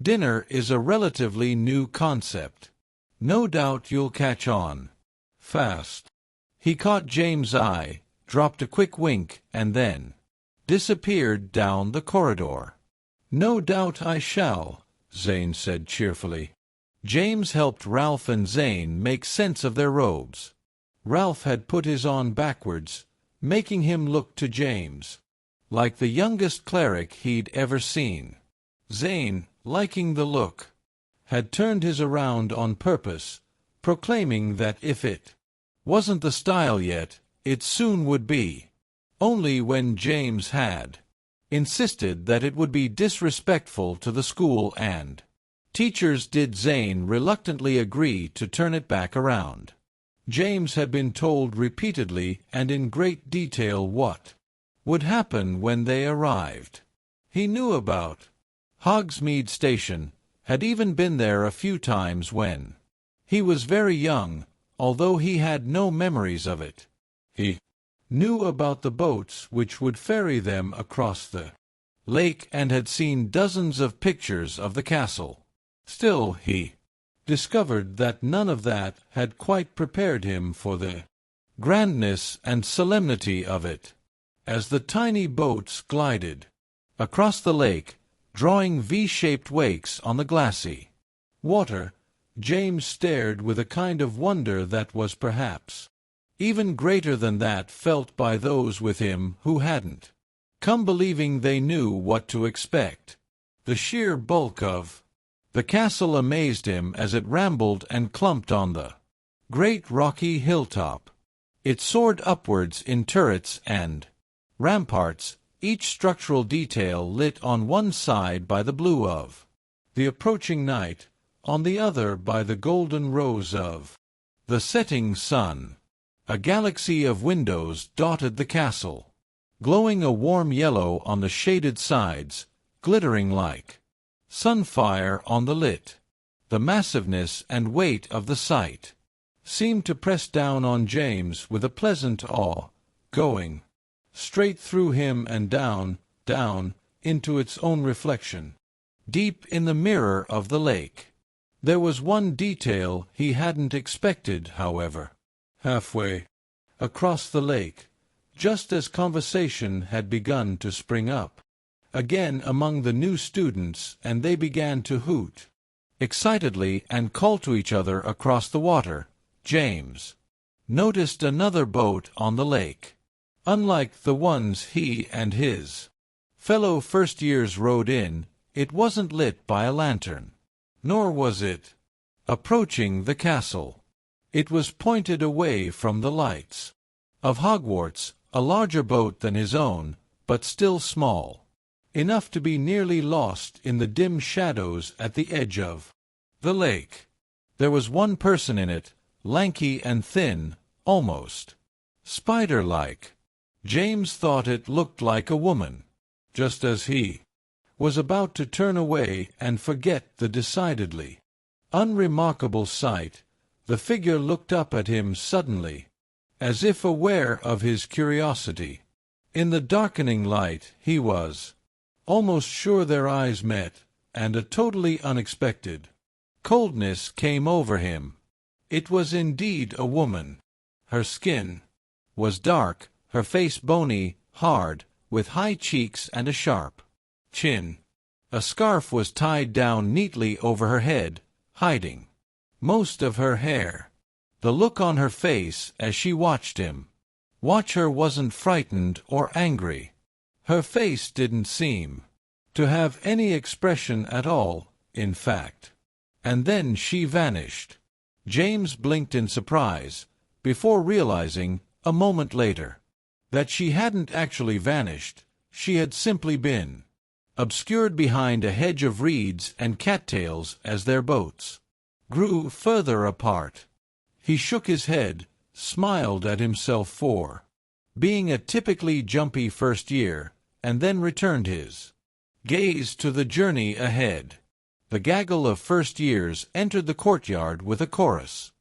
dinner is a relatively new concept. No doubt you'll catch on fast. He caught James' eye, dropped a quick wink, and then disappeared down the corridor. No doubt I shall, Zane said cheerfully. James helped Ralph and Zane make sense of their robes. Ralph had put his on backwards, making him look to James like the youngest cleric he'd ever seen. Zane, liking the look, had turned his around on purpose, proclaiming that if it wasn't the style yet, it soon would be. Only when James had insisted that it would be disrespectful to the school and teachers did Zane reluctantly agree to turn it back around. James had been told repeatedly and in great detail what would happen when they arrived. He knew about Hogsmeade Station, had even been there a few times when he was very young, although he had no memories of it. He knew about the boats which would ferry them across the lake and had seen dozens of pictures of the castle. Still, he discovered that none of that had quite prepared him for the grandness and solemnity of it. As the tiny boats glided across the lake, drawing V-shaped wakes on the glassy water, James stared with a kind of wonder that was perhaps even greater than that felt by those with him who hadn't come believing they knew what to expect. The sheer bulk of the castle amazed him as it rambled and clumped on the great rocky hilltop. It soared upwards in turrets and ramparts, each structural detail lit on one side by the blue of the approaching night, on the other by the golden rose of the setting sun. A galaxy of windows dotted the castle, glowing a warm yellow on the shaded sides, glittering like sunfire on the lit. The massiveness and weight of the sight seemed to press down on James with a pleasant awe, going straight through him and down, down, into its own reflection, deep in the mirror of the lake. There was one detail he hadn't expected, however. Halfway across the lake, just as conversation had begun to spring up again among the new students, and they began to hoot excitedly and call to each other across the water, James noticed another boat on the lake. Unlike the ones he and his fellow first-years rowed in, it wasn't lit by a lantern, nor was it approaching the castle. It was pointed away from the lights of Hogwarts, a larger boat than his own, but still small enough to be nearly lost in the dim shadows at the edge of the lake. There was one person in it, lanky and thin, almost spider-like. James thought it looked like a woman. Just as he was about to turn away and forget the decidedly unremarkable sight, the figure looked up at him suddenly, as if aware of his curiosity. In the darkening light, he was almost sure their eyes met, and a totally unexpected coldness came over him. It was indeed a woman. Her skin was dark, her face bony, hard, with high cheeks and a sharp chin. A scarf was tied down neatly over her head, hiding most of her hair. The look on her face as she watched him wasn't frightened or angry. Her face didn't seem to have any expression at all, in fact. And then she vanished. James blinked in surprise, before realizing, a moment later, that she hadn't actually vanished, she had simply been obscured behind a hedge of reeds and cattails as their boats grew further apart. He shook his head, smiled at himself for being a typically jumpy first year, and then returned his gaze to the journey ahead. The gaggle of first years entered the courtyard with a chorus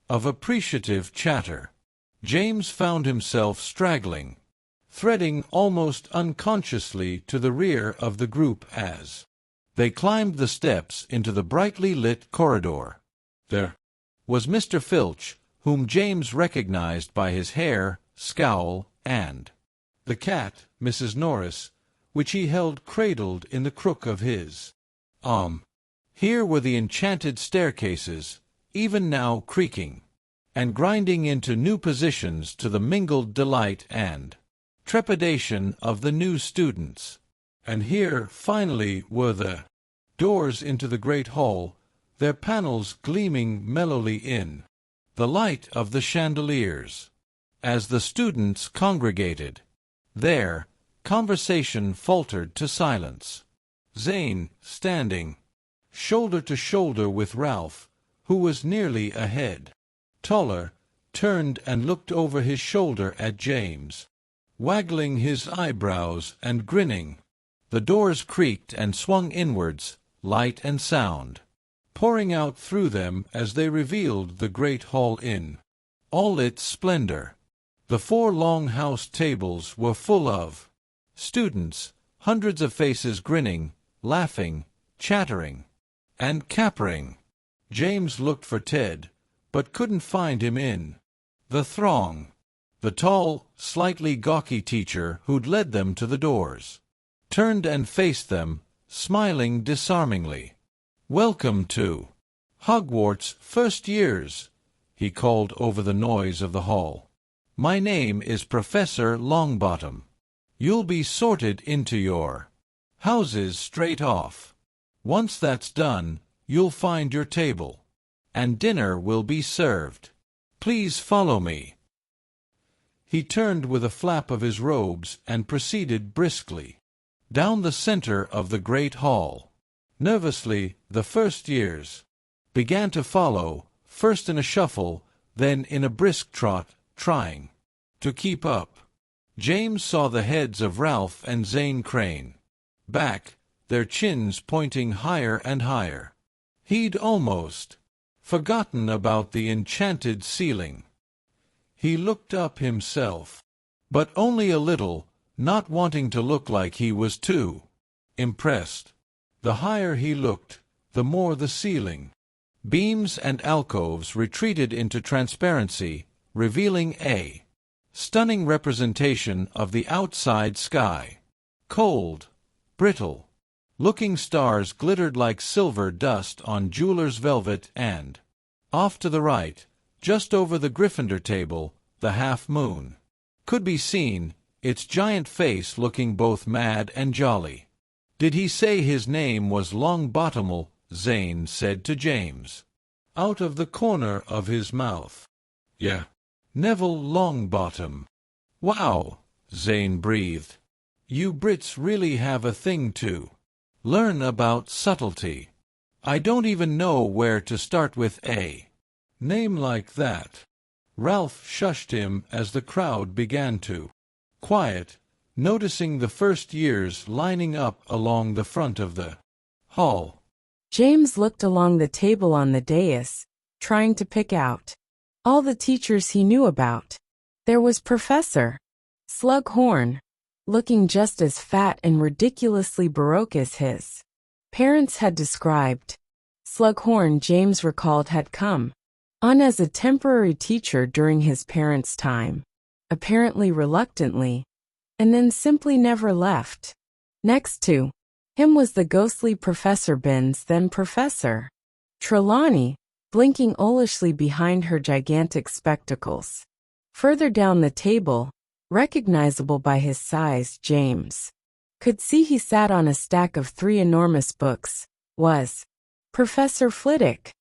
of appreciative chatter. James found himself straggling, threading almost unconsciously to the rear of the group as they climbed the steps into the brightly lit corridor. There was Mr. Filch, whom James recognized by his hair, scowl, and the cat, Mrs. Norris, which he held cradled in the crook of his arm. Here were the enchanted staircases, even now creaking and grinding into new positions to the mingled delight and trepidation of the new students. And here, finally, were the doors into the great hall, their panels gleaming mellowly in the light of the chandeliers. As the students congregated there, conversation faltered to silence. Zane, standing shoulder to shoulder with Ralph, who was nearly ahead, taller, turned and looked over his shoulder at James, waggling his eyebrows and grinning. The doors creaked and swung inwards, light and sound pouring out through them as they revealed the great hall in all its splendor. The 4 long house tables were full of students, hundreds of faces grinning, laughing, chattering, and cappering. James looked for Ted, but couldn't find him in the throng. The tall, slightly gawky teacher who'd led them to the doors turned and faced them, smiling disarmingly. "Welcome to Hogwarts, first years," he called over the noise of the hall. "My name is Professor Longbottom. You'll be sorted into your houses straight off. Once that's done, you'll find your table, and dinner will be served. Please follow me." He turned with a flap of his robes and proceeded briskly down the center of the great hall. Nervously, the first years began to follow, first in a shuffle, then in a brisk trot, trying to keep up. James saw the heads of Ralph and Zane crane back, their chins pointing higher and higher. He'd almost forgotten about the enchanted ceiling. He looked up himself, but only a little, not wanting to look like he was too impressed. The higher he looked, the more the ceiling beams and alcoves retreated into transparency, revealing a stunning representation of the outside sky. Cold, brittle looking stars glittered like silver dust on jeweler's velvet, and off to the right, just over the Gryffindor table, the half-moon could be seen, its giant face looking both mad and jolly. "Did he say his name was Longbottom?" Zane said to James, out of the corner of his mouth. "Yeah, Neville Longbottom." "Wow," Zane breathed. "You Brits really have a thing to learn about subtlety. I don't even know where to start with a name like that." Ralph shushed him as the crowd began to quiet, noticing the first years lining up along the front of the hall. James looked along the table on the dais, trying to pick out all the teachers he knew about. There was Professor Slughorn, looking just as fat and ridiculously baroque as his parents had described. Slughorn, James recalled, had come on as a temporary teacher during his parents' time, apparently reluctantly, and then simply never left. Next to him was the ghostly Professor Binns, then Professor Trelawney, blinking owlishly behind her gigantic spectacles. Further down the table, recognizable by his size, James could see he sat on a stack of 3 enormous books, was Professor Flitwick.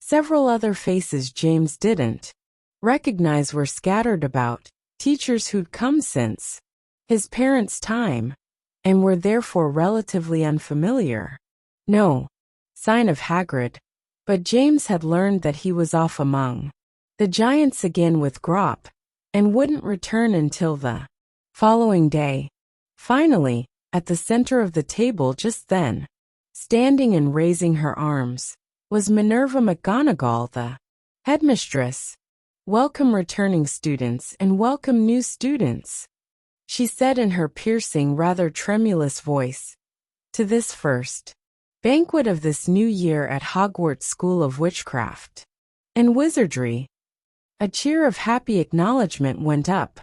Several other faces James didn't recognize were scattered about, teachers who'd come since his parents' time, and were therefore relatively unfamiliar. No sign of Hagrid, but James had learned that he was off among the giants again with Grop, and wouldn't return until the following day. Finally, at the center of the table just then, standing and raising her arms, was Minerva McGonagall, the headmistress. "Welcome returning students and welcome new students," she said in her piercing, rather tremulous voice, "to this first banquet of this new year at Hogwarts School of Witchcraft and Wizardry." A cheer of happy acknowledgement went up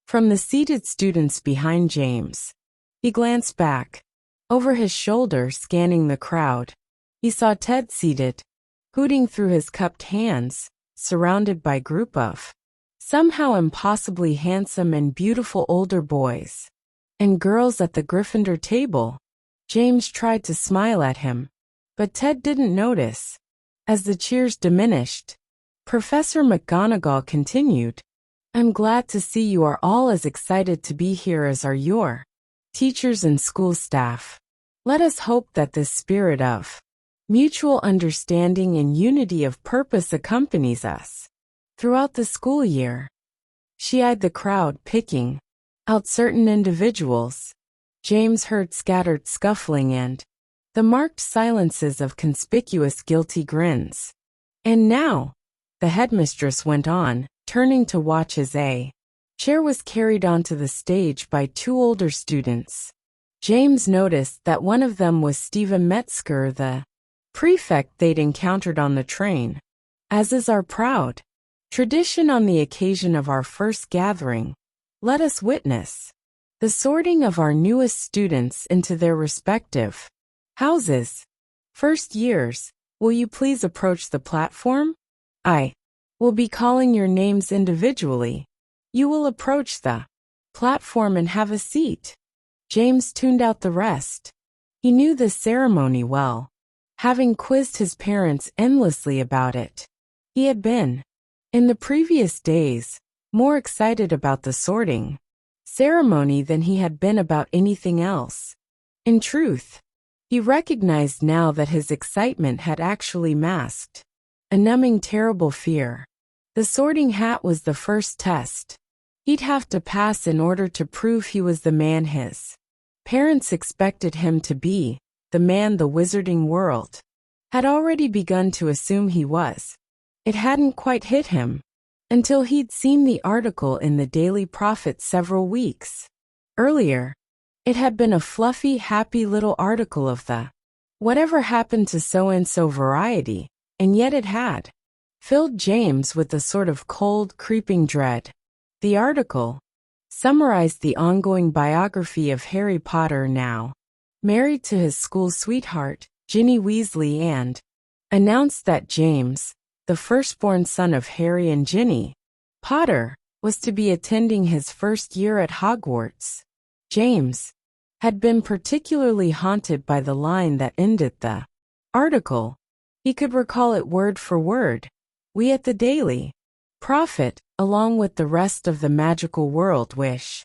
from the seated students behind James. He glanced back over his shoulder, scanning the crowd. He saw Ted seated, hooting through his cupped hands, surrounded by a group of somehow impossibly handsome and beautiful older boys and girls at the Gryffindor table. James tried to smile at him, but Ted didn't notice. As the cheers diminished, Professor McGonagall continued, "I'm glad to see you are all as excited to be here as are your teachers and school staff. Let us hope that this spirit of mutual understanding and unity of purpose accompanies us throughout the school year." She eyed the crowd, picking out certain individuals. James heard scattered scuffling and the marked silences of conspicuous guilty grins. "And now," the headmistress went on, turning to watch as a chair was carried onto the stage by 2 older students. James noticed that one of them was Stephen Metzger, the prefect they'd encountered on the train. "As is our proud tradition on the occasion of our first gathering, let us witness the sorting of our newest students into their respective houses. First years, will you please approach the platform? I will be calling your names individually. You will approach the platform and have a seat." James tuned out the rest. He knew this ceremony well, having quizzed his parents endlessly about it. He had been, in the previous days, more excited about the sorting ceremony than he had been about anything else. In truth, he recognized now that his excitement had actually masked a numbing, terrible fear. The sorting hat was the first test he'd have to pass in order to prove he was the man his parents expected him to be, the man the wizarding world had already begun to assume he was. It hadn't quite hit him until he'd seen the article in the Daily Prophet several weeks earlier. It had been a fluffy, happy little article of the whatever happened to so-and-so variety, and yet it had filled James with a sort of cold, creeping dread. The article summarized the ongoing biography of Harry Potter, now married to his school sweetheart, Ginny Weasley, and announced that James, the firstborn son of Harry and Ginny Potter, was to be attending his first year at Hogwarts. James had been particularly haunted by the line that ended the article. He could recall it word for word. "We at the Daily Prophet, along with the rest of the magical world, wish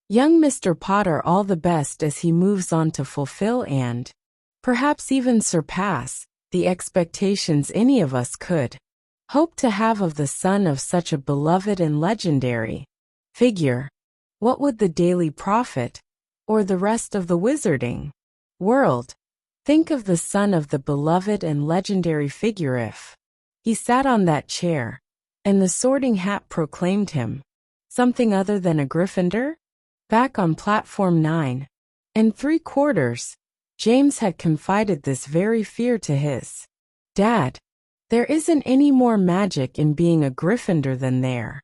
young Mr. Potter all the best as he moves on to fulfill and perhaps even surpass the expectations any of us could hope to have of the son of such a beloved and legendary figure." What would the Daily Prophet, or the rest of the wizarding world, think of the son of the beloved and legendary figure if he sat on that chair, and the sorting hat proclaimed him Something other than a Gryffindor? Back on platform 9 3/4, James had confided this very fear to his dad. There isn't any more magic in being a Gryffindor than there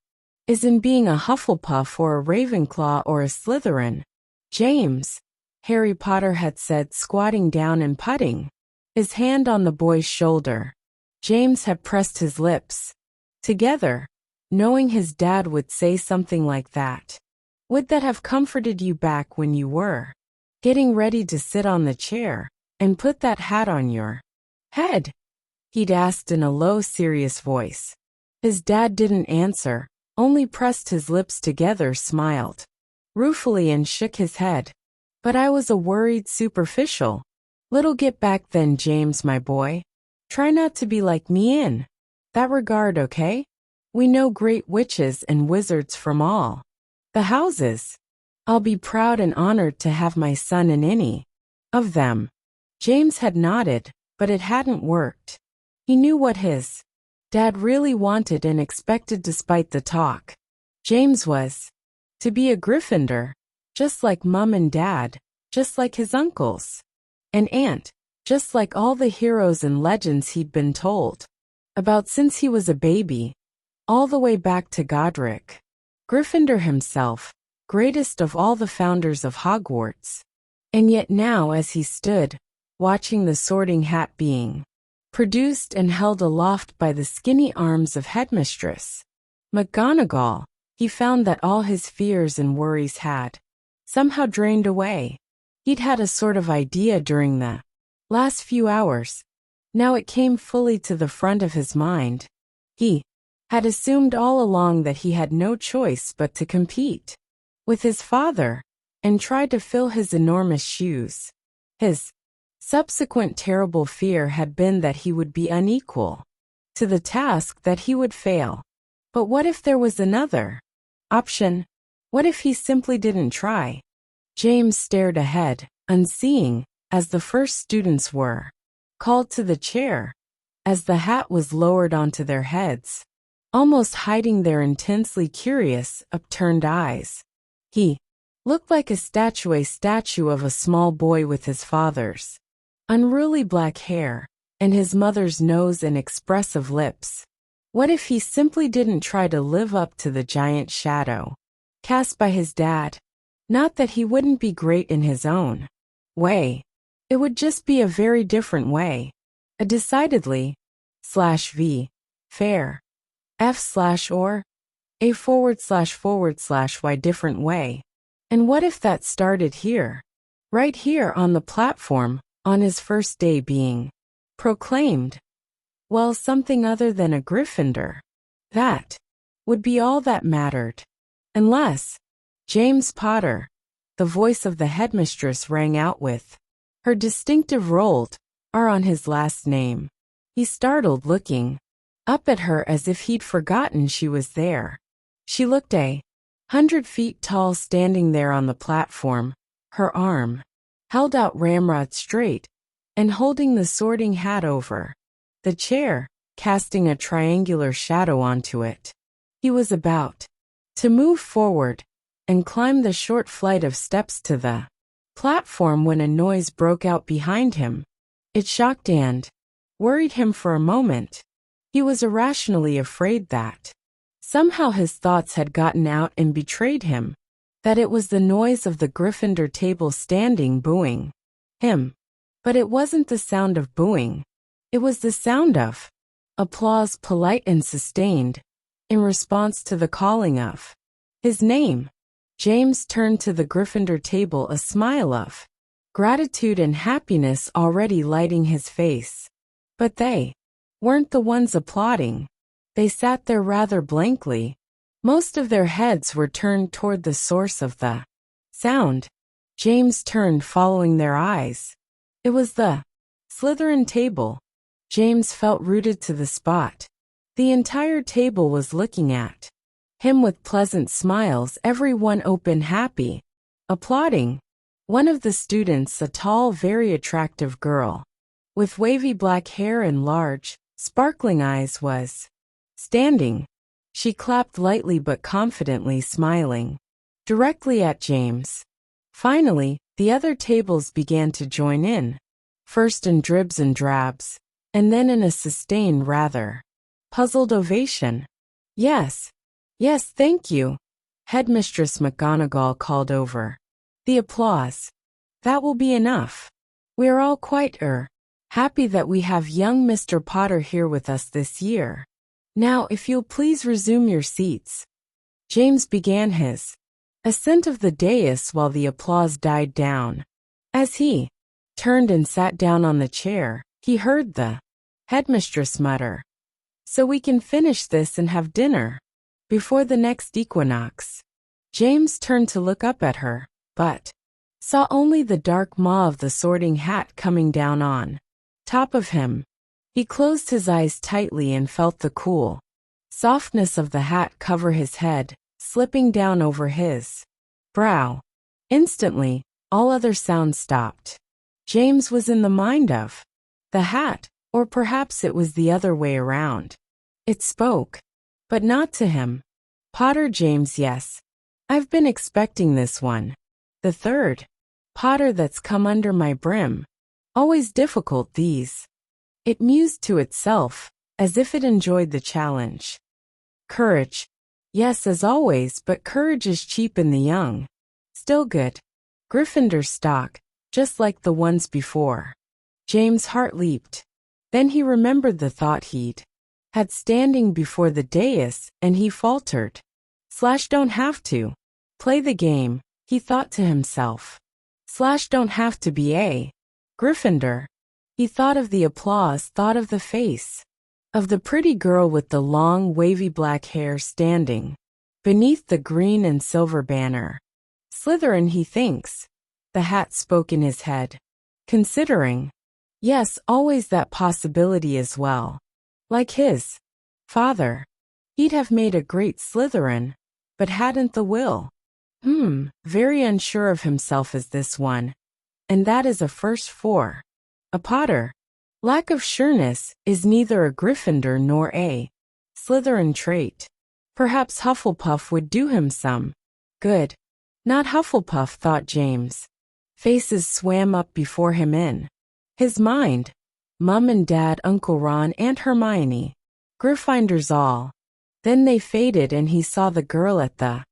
is in being a Hufflepuff or a Ravenclaw or a Slytherin. James, Harry Potter had said, squatting down and putting his hand on the boy's shoulder. James had pressed his lips together, knowing his dad would say something like that. Would that have comforted you back when you were getting ready to sit on the chair and put that hat on your head? He'd asked in a low, serious voice. His dad didn't answer, only pressed his lips together, smiled ruefully and shook his head. But I was a worried, superficial little get back then, James, my boy. Try not to be like me in that regard, okay? We know great witches and wizards from all the houses. I'll be proud and honored to have my son in any of them. James had nodded, but it hadn't worked. He knew what his dad really wanted and expected despite the talk. James was to be a Gryffindor, just like Mum and Dad, just like his uncles and aunt, just like all the heroes and legends he'd been told about since he was a baby, all the way back to Godric Gryffindor himself, greatest of all the founders of Hogwarts. And yet now, as he stood, watching the Sorting Hat being produced and held aloft by the skinny arms of Headmistress McGonagall, he found that all his fears and worries had somehow drained away. He'd had a sort of idea during the last few hours. Now it came fully to the front of his mind. He had assumed all along that he had no choice but to compete with his father and try to fill his enormous shoes. His subsequent terrible fear had been that he would be unequal to the task, that he would fail. But what if there was another option? What if he simply didn't try? James stared ahead, unseeing, as the first students were called to the chair, as the hat was lowered onto their heads, almost hiding their intensely curious, upturned eyes. He looked like a statue of a small boy with his father's unruly black hair and his mother's nose and expressive lips. What if he simply didn't try to live up to the giant shadow cast by his dad? Not that he wouldn't be great in his own way. It would just be a very different way. A decidedly /v fair f/or a //y different way. And what if that started here? Right here on the platform, on his first day being proclaimed. Well, something other than a Gryffindor. That would be all that mattered. Unless James Potter, the voice of the headmistress, rang out with her distinctive rolled R on his last name. He startled, looking up at her as if he'd forgotten she was there. She looked 100 feet tall, standing there on the platform, her arm held out ramrod straight, and holding the Sorting Hat over the chair, casting a triangular shadow onto it. He was about to move forward and climb the short flight of steps to the platform when a noise broke out behind him. It shocked and worried him for a moment. He was irrationally afraid that somehow his thoughts had gotten out and betrayed him, that it was the noise of the Gryffindor table standing booing him. But it wasn't the sound of booing. It was the sound of applause, polite and sustained, in response to the calling of his name. James turned to the Gryffindor table, a smile of gratitude and happiness already lighting his face. But they weren't the ones applauding. They sat there rather blankly. Most of their heads were turned toward the source of the sound. James turned, following their eyes. It was the Slytherin table. James felt rooted to the spot. The entire table was looking at him with pleasant smiles, everyone open, happy, applauding. One of the students, a tall, very attractive girl with wavy black hair and large, sparkling eyes, was standing. She clapped lightly but confidently, smiling directly at James. Finally, the other tables began to join in, first in dribs and drabs, and then in a sustained, rather puzzled ovation. Yes, yes, thank you, Headmistress McGonagall called over the applause. That will be enough. We are all quite happy that we have young Mr. Potter here with us this year. Now, if you'll please resume your seats. James began his ascent of the dais while the applause died down. As he turned and sat down on the chair, he heard the headmistress mutter, "So we can finish this and have dinner before the next equinox." James turned to look up at her, but saw only the dark maw of the sorting hat coming down on top of him. He closed his eyes tightly and felt the cool softness of the hat cover his head, slipping down over his brow. Instantly, all other sounds stopped. James was in the mind of the hat, or perhaps it was the other way around. It spoke, but not to him. "Potter James, yes. I've been expecting this one. The third Potter that's come under my brim. Always difficult, these." It mused to itself, as if it enjoyed the challenge. "Courage. Yes, as always, but courage is cheap in the young. Still good. Gryffindor stock, just like the ones before." James' heart leaped. Then he remembered the thought he'd had standing before the dais, and he faltered. "Slash don't have to play the game," he thought to himself. "Slash don't have to be a Gryffindor." He thought of the applause, thought of the face of the pretty girl with the long, wavy black hair standing beneath the green and silver banner. "Slytherin, he thinks," the hat spoke in his head. "Considering. Yes, always that possibility as well. Like his father. He'd have made a great Slytherin, but hadn't the will. Very unsure of himself as this one. And that is a first for a Potter. Lack of sureness is neither a Gryffindor nor a Slytherin trait. Perhaps Hufflepuff would do him some good." Not Hufflepuff, thought James. Faces swam up before him in his mind. Mum and Dad, Uncle Ron, Aunt Hermione. Gryffindors all. Then they faded and he saw the girl at the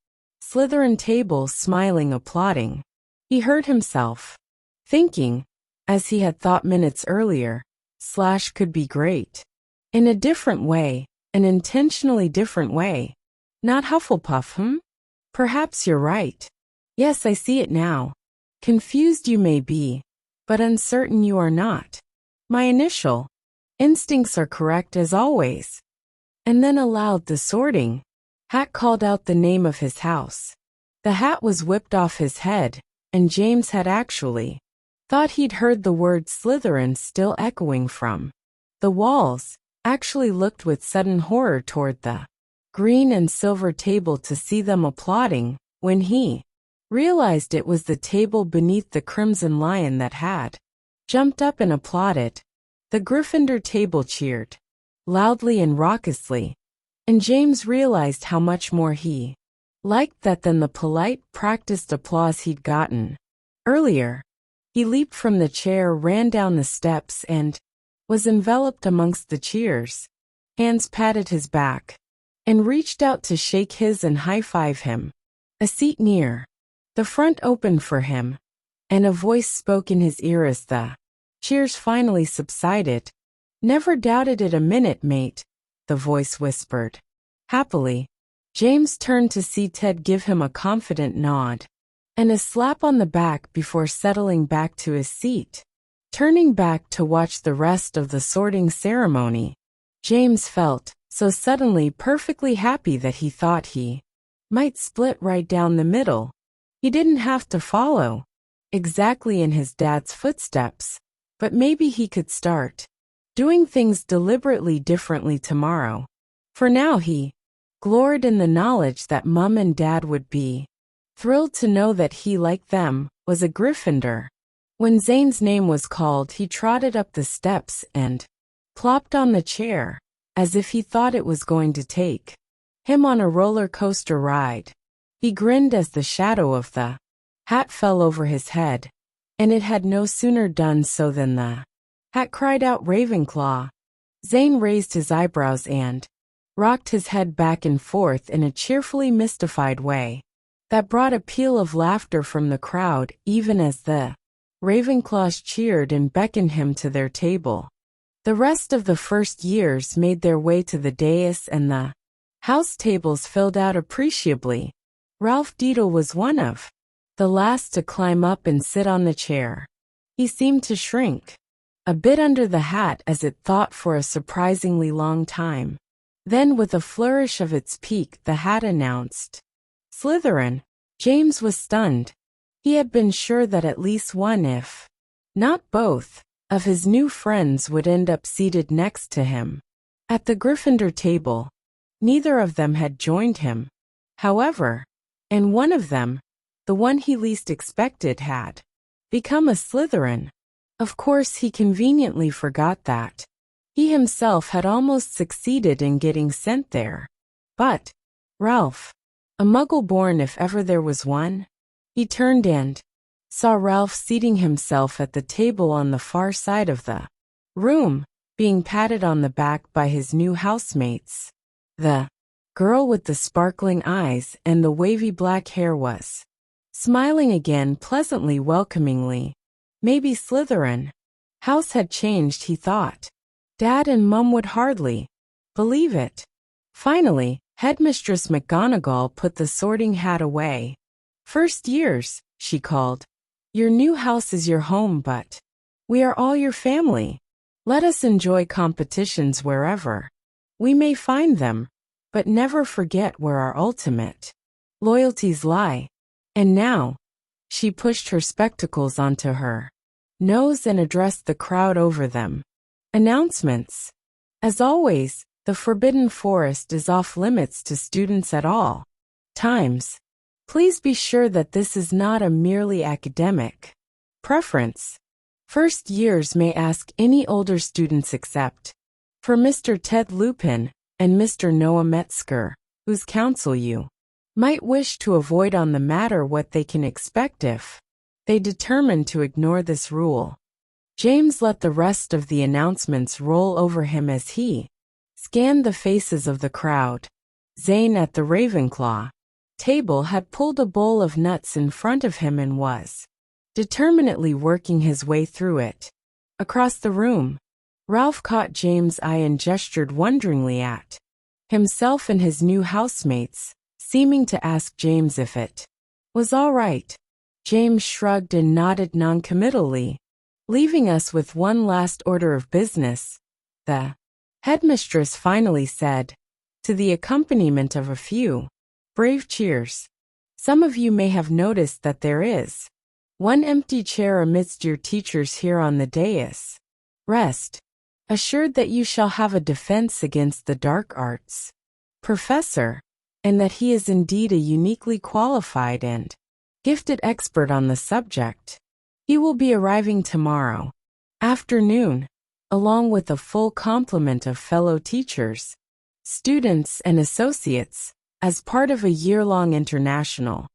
Slytherin table smiling, applauding. He heard himself thinking, as he had thought minutes earlier, Slash could be great. In a different way, an intentionally different way. Not Hufflepuff, Perhaps you're right. Yes, I see it now. Confused you may be, but uncertain you are not. My initial instincts are correct as always. And then aloud the sorting hat called out the name of his house. The hat was whipped off his head, and James had actually thought he'd heard the word Slytherin still echoing from the walls, actually looked with sudden horror toward the green and silver table to see them applauding, when he realized it was the table beneath the Crimson Lion that had jumped up and applauded. The Gryffindor table cheered loudly and raucously, and James realized how much more he liked that than the polite, practiced applause he'd gotten earlier. He leaped from the chair, ran down the steps, and was enveloped amongst the cheers. Hands patted his back and reached out to shake his and high-five him. A seat near the front opened for him, and a voice spoke in his ear as the cheers finally subsided. "Never doubted it a minute, mate," the voice whispered. Happily, James turned to see Ted give him a confident nod and a slap on the back before settling back to his seat. Turning back to watch the rest of the sorting ceremony, James felt so suddenly perfectly happy that he thought he might split right down the middle. He didn't have to follow exactly in his dad's footsteps, but maybe he could start doing things deliberately differently tomorrow. For now he gloried in the knowledge that Mum and Dad would be thrilled to know that he, like them, was a Gryffindor. When Zane's name was called, he trotted up the steps and plopped on the chair, as if he thought it was going to take him on a roller coaster ride. He grinned as the shadow of the hat fell over his head, and it had no sooner done so than the hat cried out Ravenclaw. Zane raised his eyebrows and rocked his head back and forth in a cheerfully mystified way that brought a peal of laughter from the crowd even as the Ravenclaws cheered and beckoned him to their table. The rest of the first years made their way to the dais and the house tables filled out appreciably. Ralph Deedle was one of the last to climb up and sit on the chair. He seemed to shrink a bit under the hat as it thought for a surprisingly long time. Then with a flourish of its peak the hat announced Slytherin. James was stunned. He had been sure that at least one, if not both, of his new friends would end up seated next to him at the Gryffindor table. Neither of them had joined him, however, and one of them, the one he least expected, had become a Slytherin. Of course, he conveniently forgot that he himself had almost succeeded in getting sent there. But Ralph, a Muggle born if ever there was one, he turned and saw Ralph seating himself at the table on the far side of the room, being patted on the back by his new housemates. The girl with the sparkling eyes and the wavy black hair was smiling again pleasantly welcomingly. Maybe Slytherin house had changed, he thought. Dad and Mum would hardly believe it. Finally, Headmistress McGonagall put the sorting hat away. First years, she called. Your new house is your home, but we are all your family. Let us enjoy competitions wherever we may find them, but never forget where our ultimate loyalties lie. And now, she pushed her spectacles onto her nose and addressed the crowd over them. Announcements. As always, the Forbidden Forest is off limits to students at all times. Please be sure that this is not a merely academic preference. First years may ask any older students except for Mr. Ted Lupin and Mr. Noah Metzger, whose counsel you might wish to avoid on the matter what they can expect if they determine to ignore this rule. James let the rest of the announcements roll over him as he scanned the faces of the crowd. Zane at the Ravenclaw table had pulled a bowl of nuts in front of him and was determinedly working his way through it. Across the room, Ralph caught James' eye and gestured wonderingly at himself and his new housemates, seeming to ask James if it was all right. James shrugged and nodded noncommittally. Leaving us with one last order of business, the headmistress finally said, to the accompaniment of a few brave cheers. Some of you may have noticed that there is one empty chair amidst your teachers here on the dais. Rest assured that you shall have a defense against the dark arts professor, and that he is indeed a uniquely qualified and gifted expert on the subject. He will be arriving tomorrow afternoon, along with a full complement of fellow teachers, students, and associates, as part of a year-long international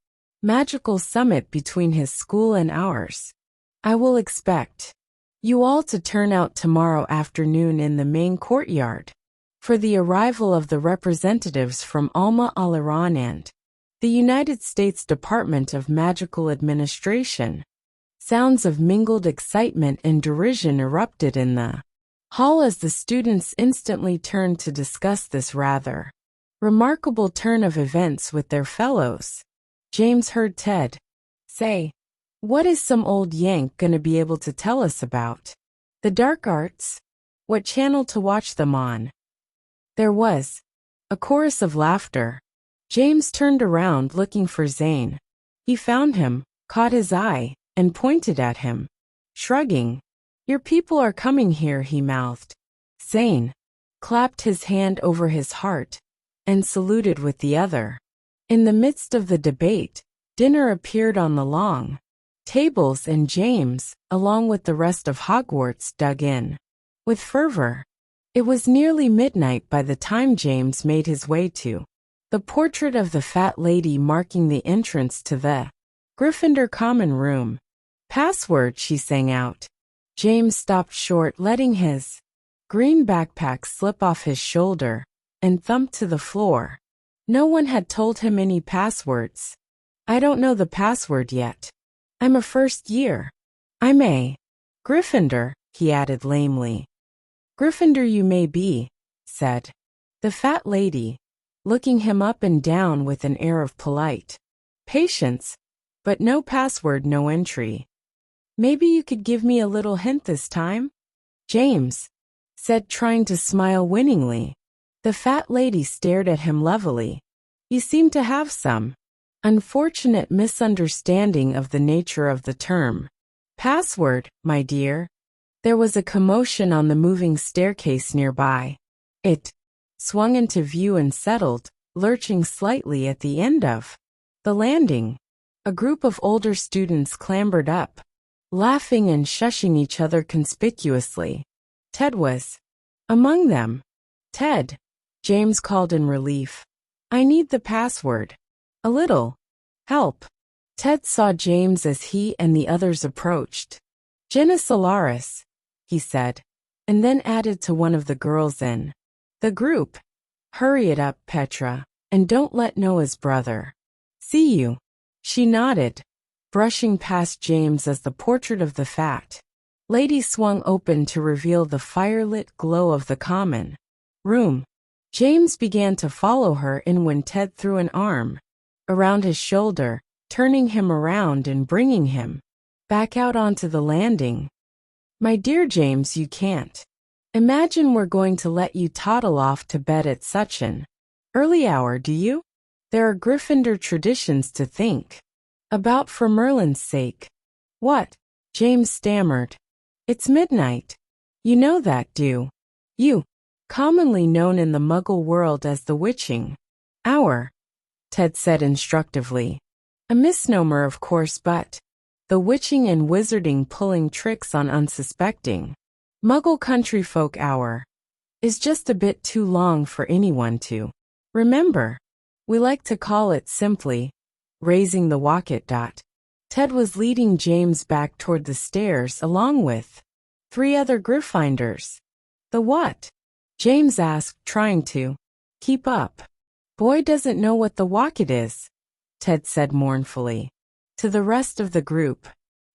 magical summit between his school and ours. I will expect you all to turn out tomorrow afternoon in the main courtyard for the arrival of the representatives from Alma Alaran and the United States Department of Magical Administration. Sounds of mingled excitement and derision erupted in the hall as the students instantly turned to discuss this rather remarkable turn of events with their fellows. James heard Ted say, "What is some old Yank gonna be able to tell us about the dark arts? What channel to watch them on?" There was a chorus of laughter. James turned around looking for Zane. He found him, caught his eye, and pointed at him. Shrugging, "Your people are coming here," he mouthed. Zane clapped his hand over his heart and saluted with the other. In the midst of the debate, dinner appeared on the long tables and James, along with the rest of Hogwarts, dug in with fervor. It was nearly midnight by the time James made his way to the portrait of the fat lady marking the entrance to the Gryffindor common room. Password, she sang out. James stopped short, letting his green backpack slip off his shoulder and thumped to the floor. No one had told him any passwords. I don't know the password yet. I'm a first year. I'm a Gryffindor, he added lamely. Gryffindor you may be, said the fat lady, looking him up and down with an air of polite patience, but no password, no entry. Maybe you could give me a little hint this time? James said, trying to smile winningly. The fat lady stared at him levelly. You seem to have some unfortunate misunderstanding of the nature of the term. Password, my dear. There was a commotion on the moving staircase nearby. It swung into view and settled, lurching slightly at the end of the landing. A group of older students clambered up, laughing and shushing each other conspicuously. Ted was among them. Ted, James called in relief. I need the password. A little help. Ted saw James as he and the others approached. Genus Solaris, he said, and then added to one of the girls in the group. Hurry it up, Petra, and don't let Noah's brother see you. She nodded, brushing past James as the portrait of the fat lady swung open to reveal the firelit glow of the common room. James began to follow her in when Ted threw an arm around his shoulder, turning him around and bringing him back out onto the landing. My dear James, you can't imagine we're going to let you toddle off to bed at such an early hour, do you? There are Gryffindor traditions to think about for Merlin's sake. What? James stammered. It's midnight. You know that, do you? Commonly known in the Muggle world as the witching hour, Ted said instructively. A misnomer, of course, but the witching and wizarding pulling tricks on unsuspecting Muggle countryfolk hour is just a bit too long for anyone to remember. We like to call it simply raising the Wocket. Ted was leading James back toward the stairs along with 3 other Gryffindors. The what? James asked, trying to keep up. Boy doesn't know what the Wocket is, Ted said mournfully to the rest of the group.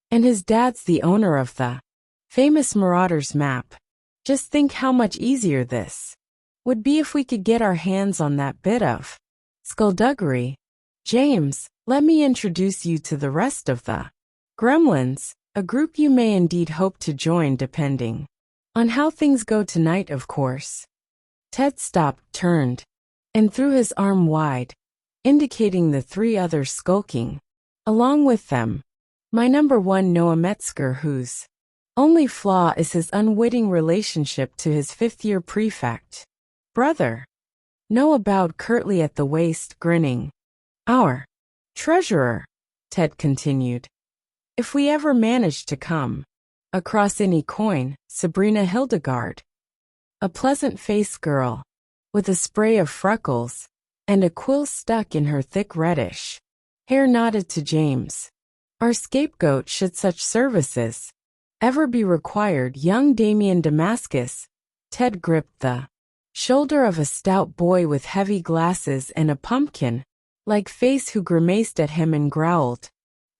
And his dad's the owner of the famous Marauders map. Just think how much easier this would be if we could get our hands on that bit of skullduggery. James, let me introduce you to the rest of the Gremlins, a group you may indeed hope to join depending on how things go tonight, of course. Ted stopped, turned, and threw his arm wide, indicating the 3 others skulking along with them. My number 1, Noah Metzger, whose only flaw is his unwitting relationship to his 5th-year prefect brother. Noah bowed curtly at the waist, grinning. Our treasurer, Ted continued. If we ever manage to come across any coin, Sabrina Hildegard, a pleasant-faced girl with a spray of freckles and a quill stuck in her thick reddish hair, nodded to James. Our scapegoat should such services ever be required. Young Damien Damascus. Ted gripped the shoulder of a stout boy with heavy glasses and a pumpkin-like face who grimaced at him and growled.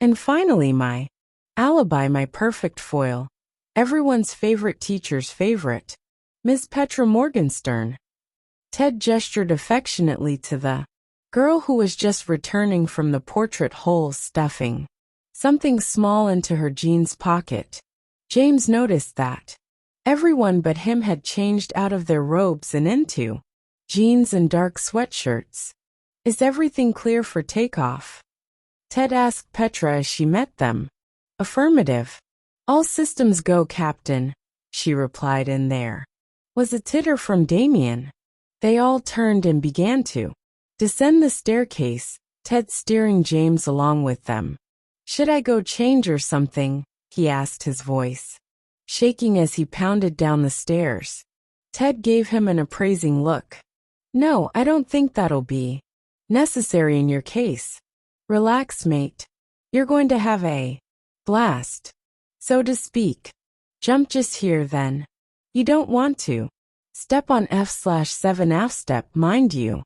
And finally my alibi, my perfect foil, everyone's favorite teacher's favorite, Miss Petra Morgenstern. Ted gestured affectionately to the girl who was just returning from the portrait hole, stuffing something small into her jeans pocket. James noticed that everyone but him had changed out of their robes and into jeans and dark sweatshirts. Is everything clear for takeoff? Ted asked Petra as she met them. Affirmative. All systems go, Captain, she replied, and there was a titter from Damien. They all turned and began to descend the staircase, Ted steering James along with them. Should I go change or something? He asked, his voice shaking as he pounded down the stairs. Ted gave him an appraising look. No, I don't think that'll be necessary in your case. Relax, mate. You're going to have a blast, so to speak. Jump just here then. You don't want to. Step on F/7 F step, mind you.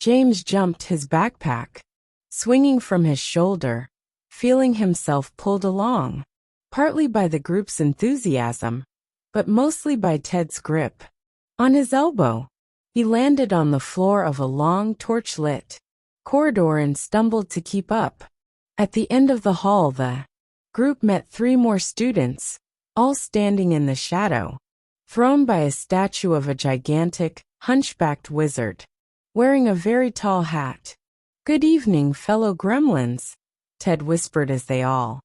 James jumped his backpack, swinging from his shoulder, feeling himself pulled along, partly by the group's enthusiasm, but mostly by Ted's grip. On his elbow, he landed on the floor of a long torch-lit corridor and stumbled to keep up. At the end of the hall, the group met 3 more students, all standing in the shadow, thrown by a statue of a gigantic, hunchbacked wizard, wearing a very tall hat. "Good evening, fellow gremlins," Ted whispered as they all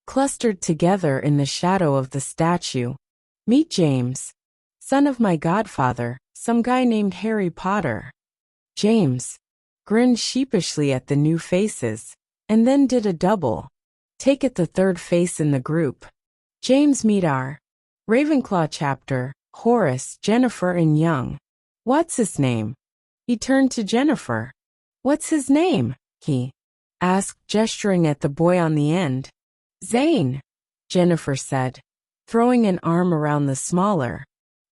clustered together in the shadow of the statue. "Meet James, son of my godfather, some guy named Harry Potter." James grinned sheepishly at the new faces, and then did a double take at the third face in the group. "James, meet our Ravenclaw chapter, Horace, Jennifer, and Young. What's his name?" He turned to Jennifer. "What's his name?" he asked, gesturing at the boy on the end. "Zane," Jennifer said, throwing an arm around the smaller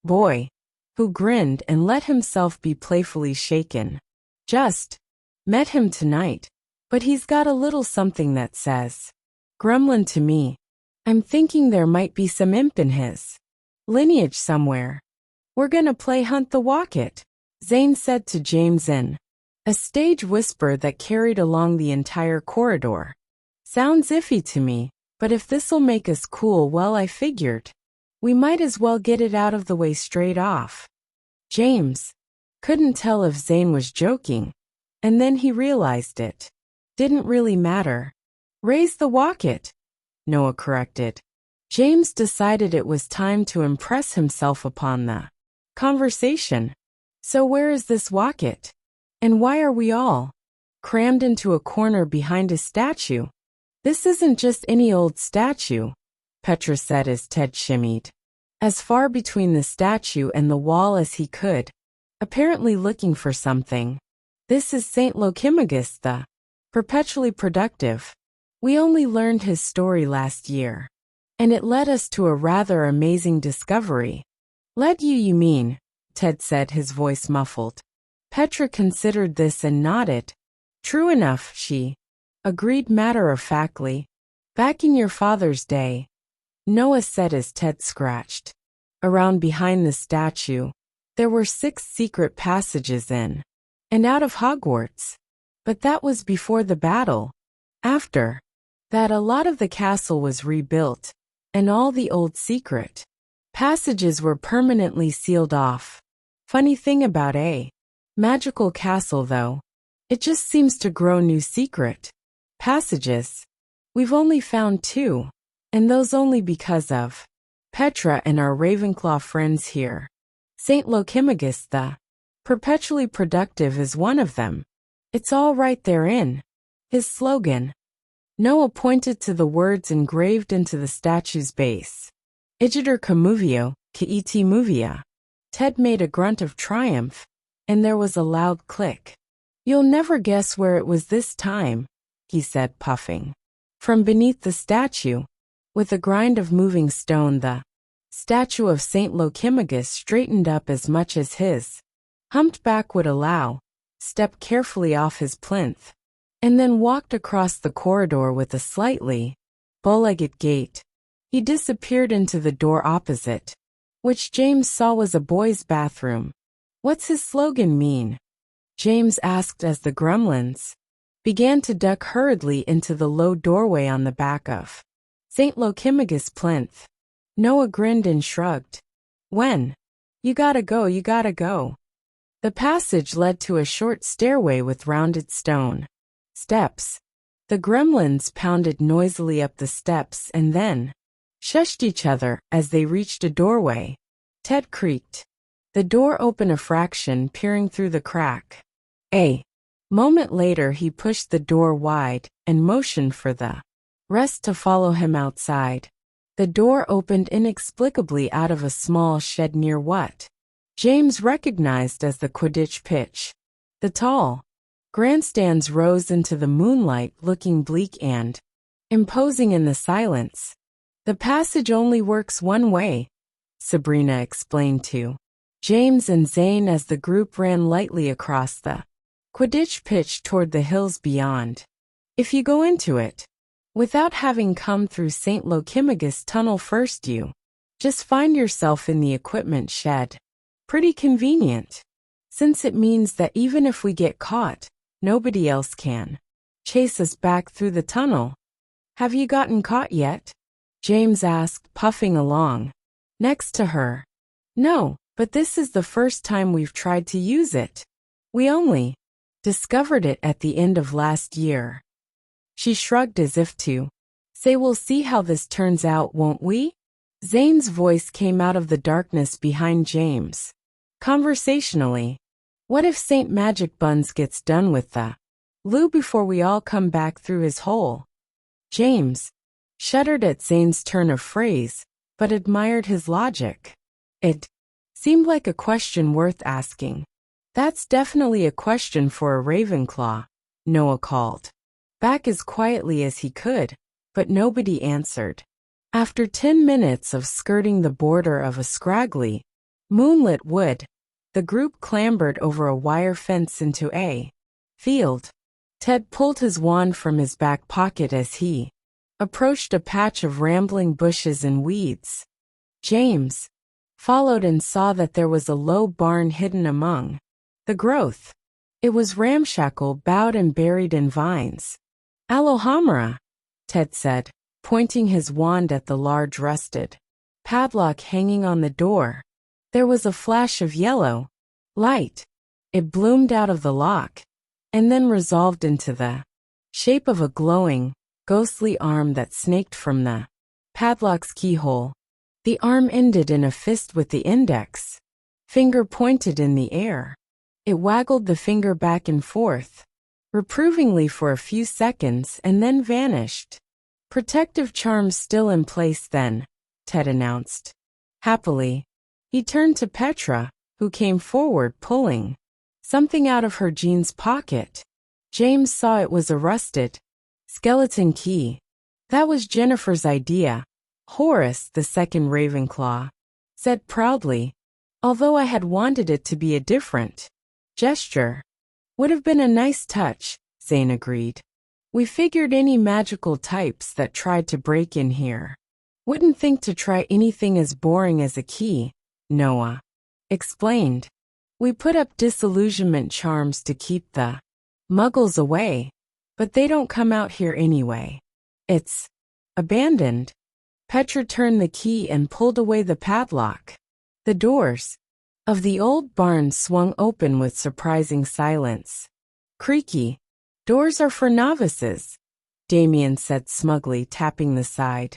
boy, who grinned and let himself be playfully shaken. "Just met him tonight, but he's got a little something that says gremlin to me. I'm thinking there might be some imp in his lineage somewhere. We're gonna play Hunt the Walk-It," Zane said to James in a stage whisper that carried along the entire corridor. "Sounds iffy to me, but if this'll make us cool, well, I figured we might as well get it out of the way straight off." James couldn't tell if Zane was joking, and then he realized it didn't really matter. "Raise the Walk-It," Noah corrected. James decided it was time to impress himself upon the conversation. "So where is this Walk-It? And why are we all crammed into a corner behind a statue?" "This isn't just any old statue," Petra said as Ted shimmied as far between the statue and the wall as he could, apparently looking for something. "This is St. Lochimigus the Perpetually Productive. We only learned his story last year, and it led us to a rather amazing discovery." "Led you, you mean?" Ted said, his voice muffled. Petra considered this and nodded. "True enough," she agreed matter-of-factly. "Back in your father's day," Noah said as Ted scratched around behind the statue, "there were 6 secret passages in and out of Hogwarts. But that was before the battle. After that, a lot of the castle was rebuilt, and all the old secret passages were permanently sealed off. Funny thing about a magical castle, though, it just seems to grow new secret passages. We've only found 2, and those only because of Petra and our Ravenclaw friends here. St. Lochimigus the Perpetually Productive is one of them. It's all right there in his slogan." Noah pointed to the words engraved into the statue's base. "Igiter Comuvio, Kaiti Movia." Ted made a grunt of triumph, and there was a loud click. "You'll never guess where it was this time," he said, puffing. From beneath the statue, with a grind of moving stone, the statue of St. Lochimigus straightened up as much as his humped back would allow, stepped carefully off his plinth, and then walked across the corridor with a slightly bow-legged gait. He disappeared into the door opposite, which James saw was a boys' bathroom. "What's his slogan mean?" James asked as the gremlins began to duck hurriedly into the low doorway on the back of St. Lochimigus' plinth. Noah grinned and shrugged. "When you gotta go, you gotta go." The passage led to a short stairway with rounded stone steps. The gremlins pounded noisily up the steps and then shushed each other as they reached a doorway. Ted creaked the door open a fraction, peering through the crack. A moment later, he pushed the door wide and motioned for the rest to follow him outside. The door opened inexplicably out of a small shed near what James recognized as the Quidditch pitch. The tall Grandstands rose into the moonlight, looking bleak and imposing in the silence. The passage only works one way, Sabrina explained to James and Zane as the group ran lightly across the Quidditch pitch toward the hills beyond. If you go into it, without having come through St. Lochimigus Tunnel first, you just find yourself in the equipment shed. Pretty convenient, since it means that even if we get caught, nobody else can chase us back through the tunnel. Have you gotten caught yet? James asked, puffing along next to her. No, but this is the first time we've tried to use it. We only discovered it at the end of last year. She shrugged as if to say, we'll see how this turns out, won't we? Zane's voice came out of the darkness behind James. Conversationally, what if St. Magic Buns gets done with the loo before we all come back through his hole? James shuddered at Zane's turn of phrase, but admired his logic. It seemed like a question worth asking. That's definitely a question for a Ravenclaw, Noah called back as quietly as he could, but nobody answered. After 10 minutes of skirting the border of a scraggly, moonlit wood, the group clambered over a wire fence into a field. Ted pulled his wand from his back pocket as he approached a patch of rambling bushes and weeds. James followed and saw that there was a low barn hidden among the growth. It was ramshackle, bowed and buried in vines. Alohomora, Ted said, pointing his wand at the large rusted padlock hanging on the door. There was a flash of yellow light. It bloomed out of the lock, and then resolved into the shape of a glowing, ghostly arm that snaked from the padlock's keyhole. The arm ended in a fist with the index finger pointed in the air. It waggled the finger back and forth, reprovingly for a few seconds, and then vanished. Protective charms still in place then, Ted announced. Happily, he turned to Petra, who came forward pulling something out of her jeans pocket. James saw it was a rusted skeleton key. That was Jennifer's idea, Horace, the second Ravenclaw said proudly, although I had wanted it to be a different gesture. Would have been a nice touch, Zane agreed. We figured any magical types that tried to break in here wouldn't think to try anything as boring as a key, Noah explained. We put up disillusionment charms to keep the muggles away, but they don't come out here anyway. It's abandoned. Petra turned the key and pulled away the padlock. The doors of the old barn swung open with surprising silence. Creaky. Doors are for novices, Damien said smugly, tapping the side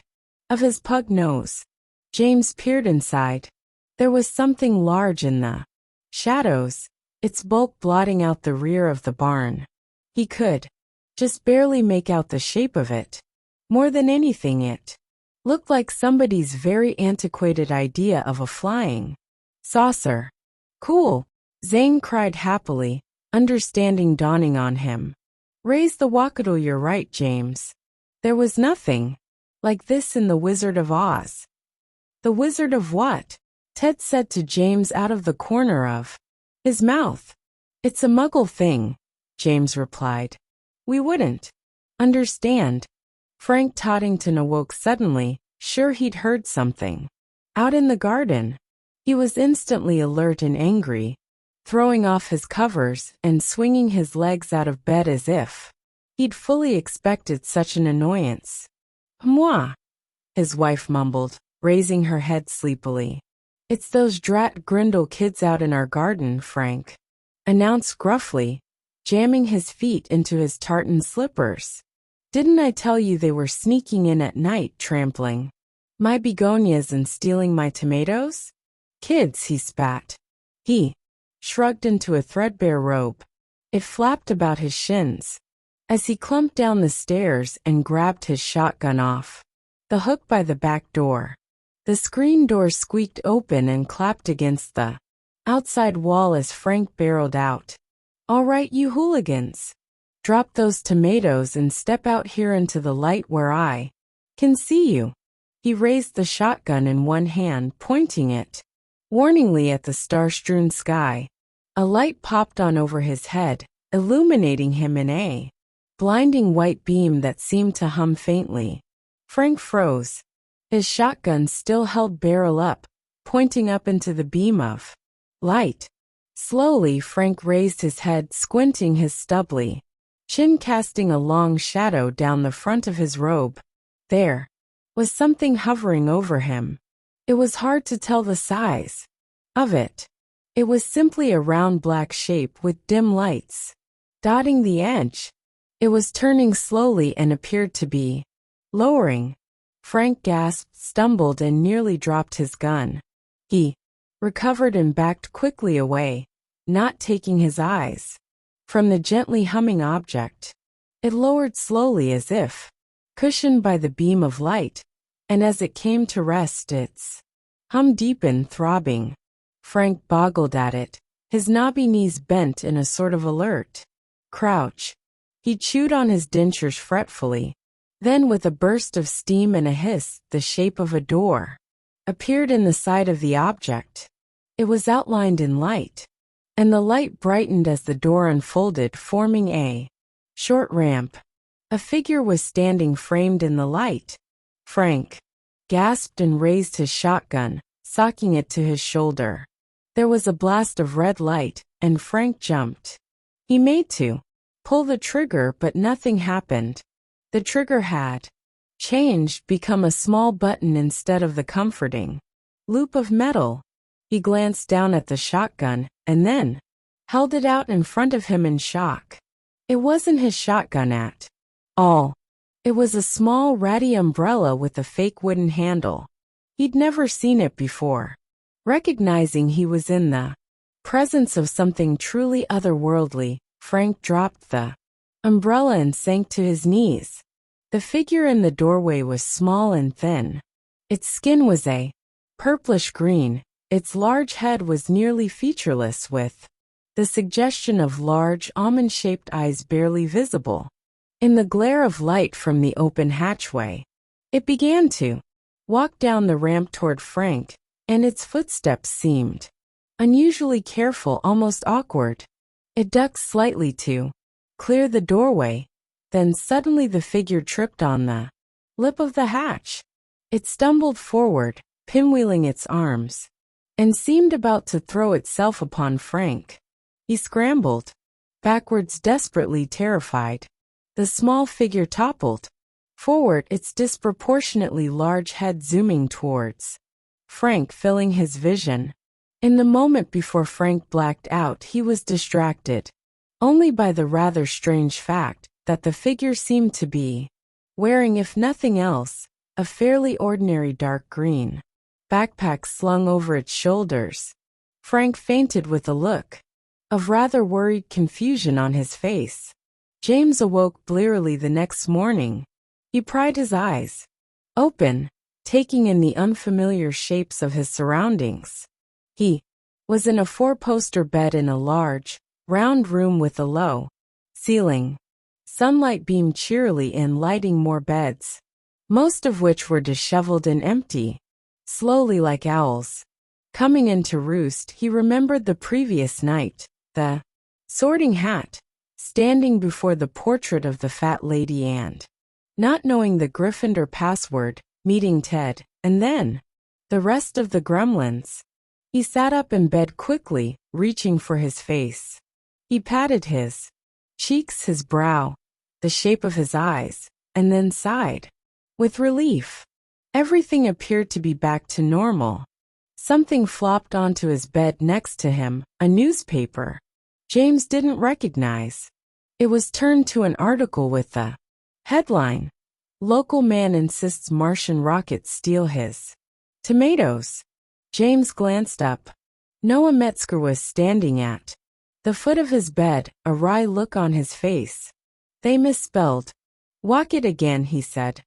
of his pug nose. James peered inside. There was something large in the shadows, its bulk blotting out the rear of the barn. He could just barely make out the shape of it. More than anything, it looked like somebody's very antiquated idea of a flying saucer. Cool, Zane cried happily, understanding dawning on him. Raise the wackadoo, you're right, James. There was nothing like this in The Wizard of Oz. The Wizard of what? Ted said to James out of the corner of his mouth. It's a muggle thing, James replied. We wouldn't understand. Frank Toddington awoke suddenly, sure he'd heard something out in the garden. He was instantly alert and angry, throwing off his covers and swinging his legs out of bed as if he'd fully expected such an annoyance. Moi, his wife mumbled, raising her head sleepily. It's those drat Grindel kids out in our garden, Frank announced gruffly, jamming his feet into his tartan slippers. Didn't I tell you they were sneaking in at night, trampling my begonias and stealing my tomatoes? Kids, he spat. He shrugged into a threadbare robe. It flapped about his shins as he clumped down the stairs and grabbed his shotgun off the hook by the back door. The screen door squeaked open and clapped against the outside wall as Frank barreled out. All right, you hooligans. Drop those tomatoes and step out here into the light where I can see you. He raised the shotgun in one hand, pointing it warningly at the star-strewn sky. A light popped on over his head, illuminating him in a blinding white beam that seemed to hum faintly. Frank froze. His shotgun still held barrel up, pointing up into the beam of light. Slowly, Frank raised his head, squinting his stubbly chin, casting a long shadow down the front of his robe. There was something hovering over him. It was hard to tell the size of it. It was simply a round black shape with dim lights dotting the edge. It was turning slowly and appeared to be lowering. Frank gasped, stumbled, and nearly dropped his gun. He recovered and backed quickly away, not taking his eyes from the gently humming object. It lowered slowly as if cushioned by the beam of light, and as it came to rest, its hum deepened, throbbing. Frank boggled at it, his knobby knees bent in a sort of alert crouch. He chewed on his dentures fretfully. Then, with a burst of steam and a hiss, the shape of a door appeared in the side of the object. It was outlined in light, and the light brightened as the door unfolded, forming a short ramp. A figure was standing framed in the light. Frank gasped and raised his shotgun, socking it to his shoulder. There was a blast of red light, and Frank jumped. He made to pull the trigger, but nothing happened. The trigger had changed, become a small button instead of the comforting loop of metal. He glanced down at the shotgun, and then held it out in front of him in shock. It wasn't his shotgun at all. It was a small, ratty umbrella with a fake wooden handle. He'd never seen it before. Recognizing he was in the presence of something truly otherworldly, Frank dropped the umbrella and sank to his knees. The figure in the doorway was small and thin. Its skin was a purplish green. Its large head was nearly featureless, with the suggestion of large, almond-shaped eyes barely visible in the glare of light from the open hatchway. It began to walk down the ramp toward Frank, and its footsteps seemed unusually careful, almost awkward. It ducked slightly to clear the doorway. Then suddenly the figure tripped on the lip of the hatch. It stumbled forward, pinwheeling its arms, and seemed about to throw itself upon Frank. He scrambled backwards, desperately terrified. The small figure toppled forward, its disproportionately large head zooming towards Frank, filling his vision. In the moment before Frank blacked out, he was distracted only by the rather strange fact that the figure seemed to be wearing, if nothing else, a fairly ordinary dark green backpack slung over its shoulders. Frank fainted with a look of rather worried confusion on his face. James awoke blearily the next morning. He pried his eyes open, taking in the unfamiliar shapes of his surroundings. He was in a four-poster bed in a large, round room with a low ceiling. Sunlight beamed cheerily in, lighting more beds, most of which were disheveled and empty. Slowly, like owls coming in to roost, he remembered the previous night, the sorting hat, standing before the portrait of the fat lady, and not knowing the Gryffindor password, meeting Ted, and then the rest of the gremlins. He sat up in bed quickly, reaching for his face. He patted his cheeks, his brow, the shape of his eyes, and then sighed with relief. Everything appeared to be back to normal. Something flopped onto his bed next to him, a newspaper James didn't recognize. It was turned to an article with the headline, "Local Man Insists Martian Rockets Steal His Tomatoes." James glanced up. Noah Metzger was standing at the foot of his bed, a wry look on his face. "They misspelled. Walk it again," he said.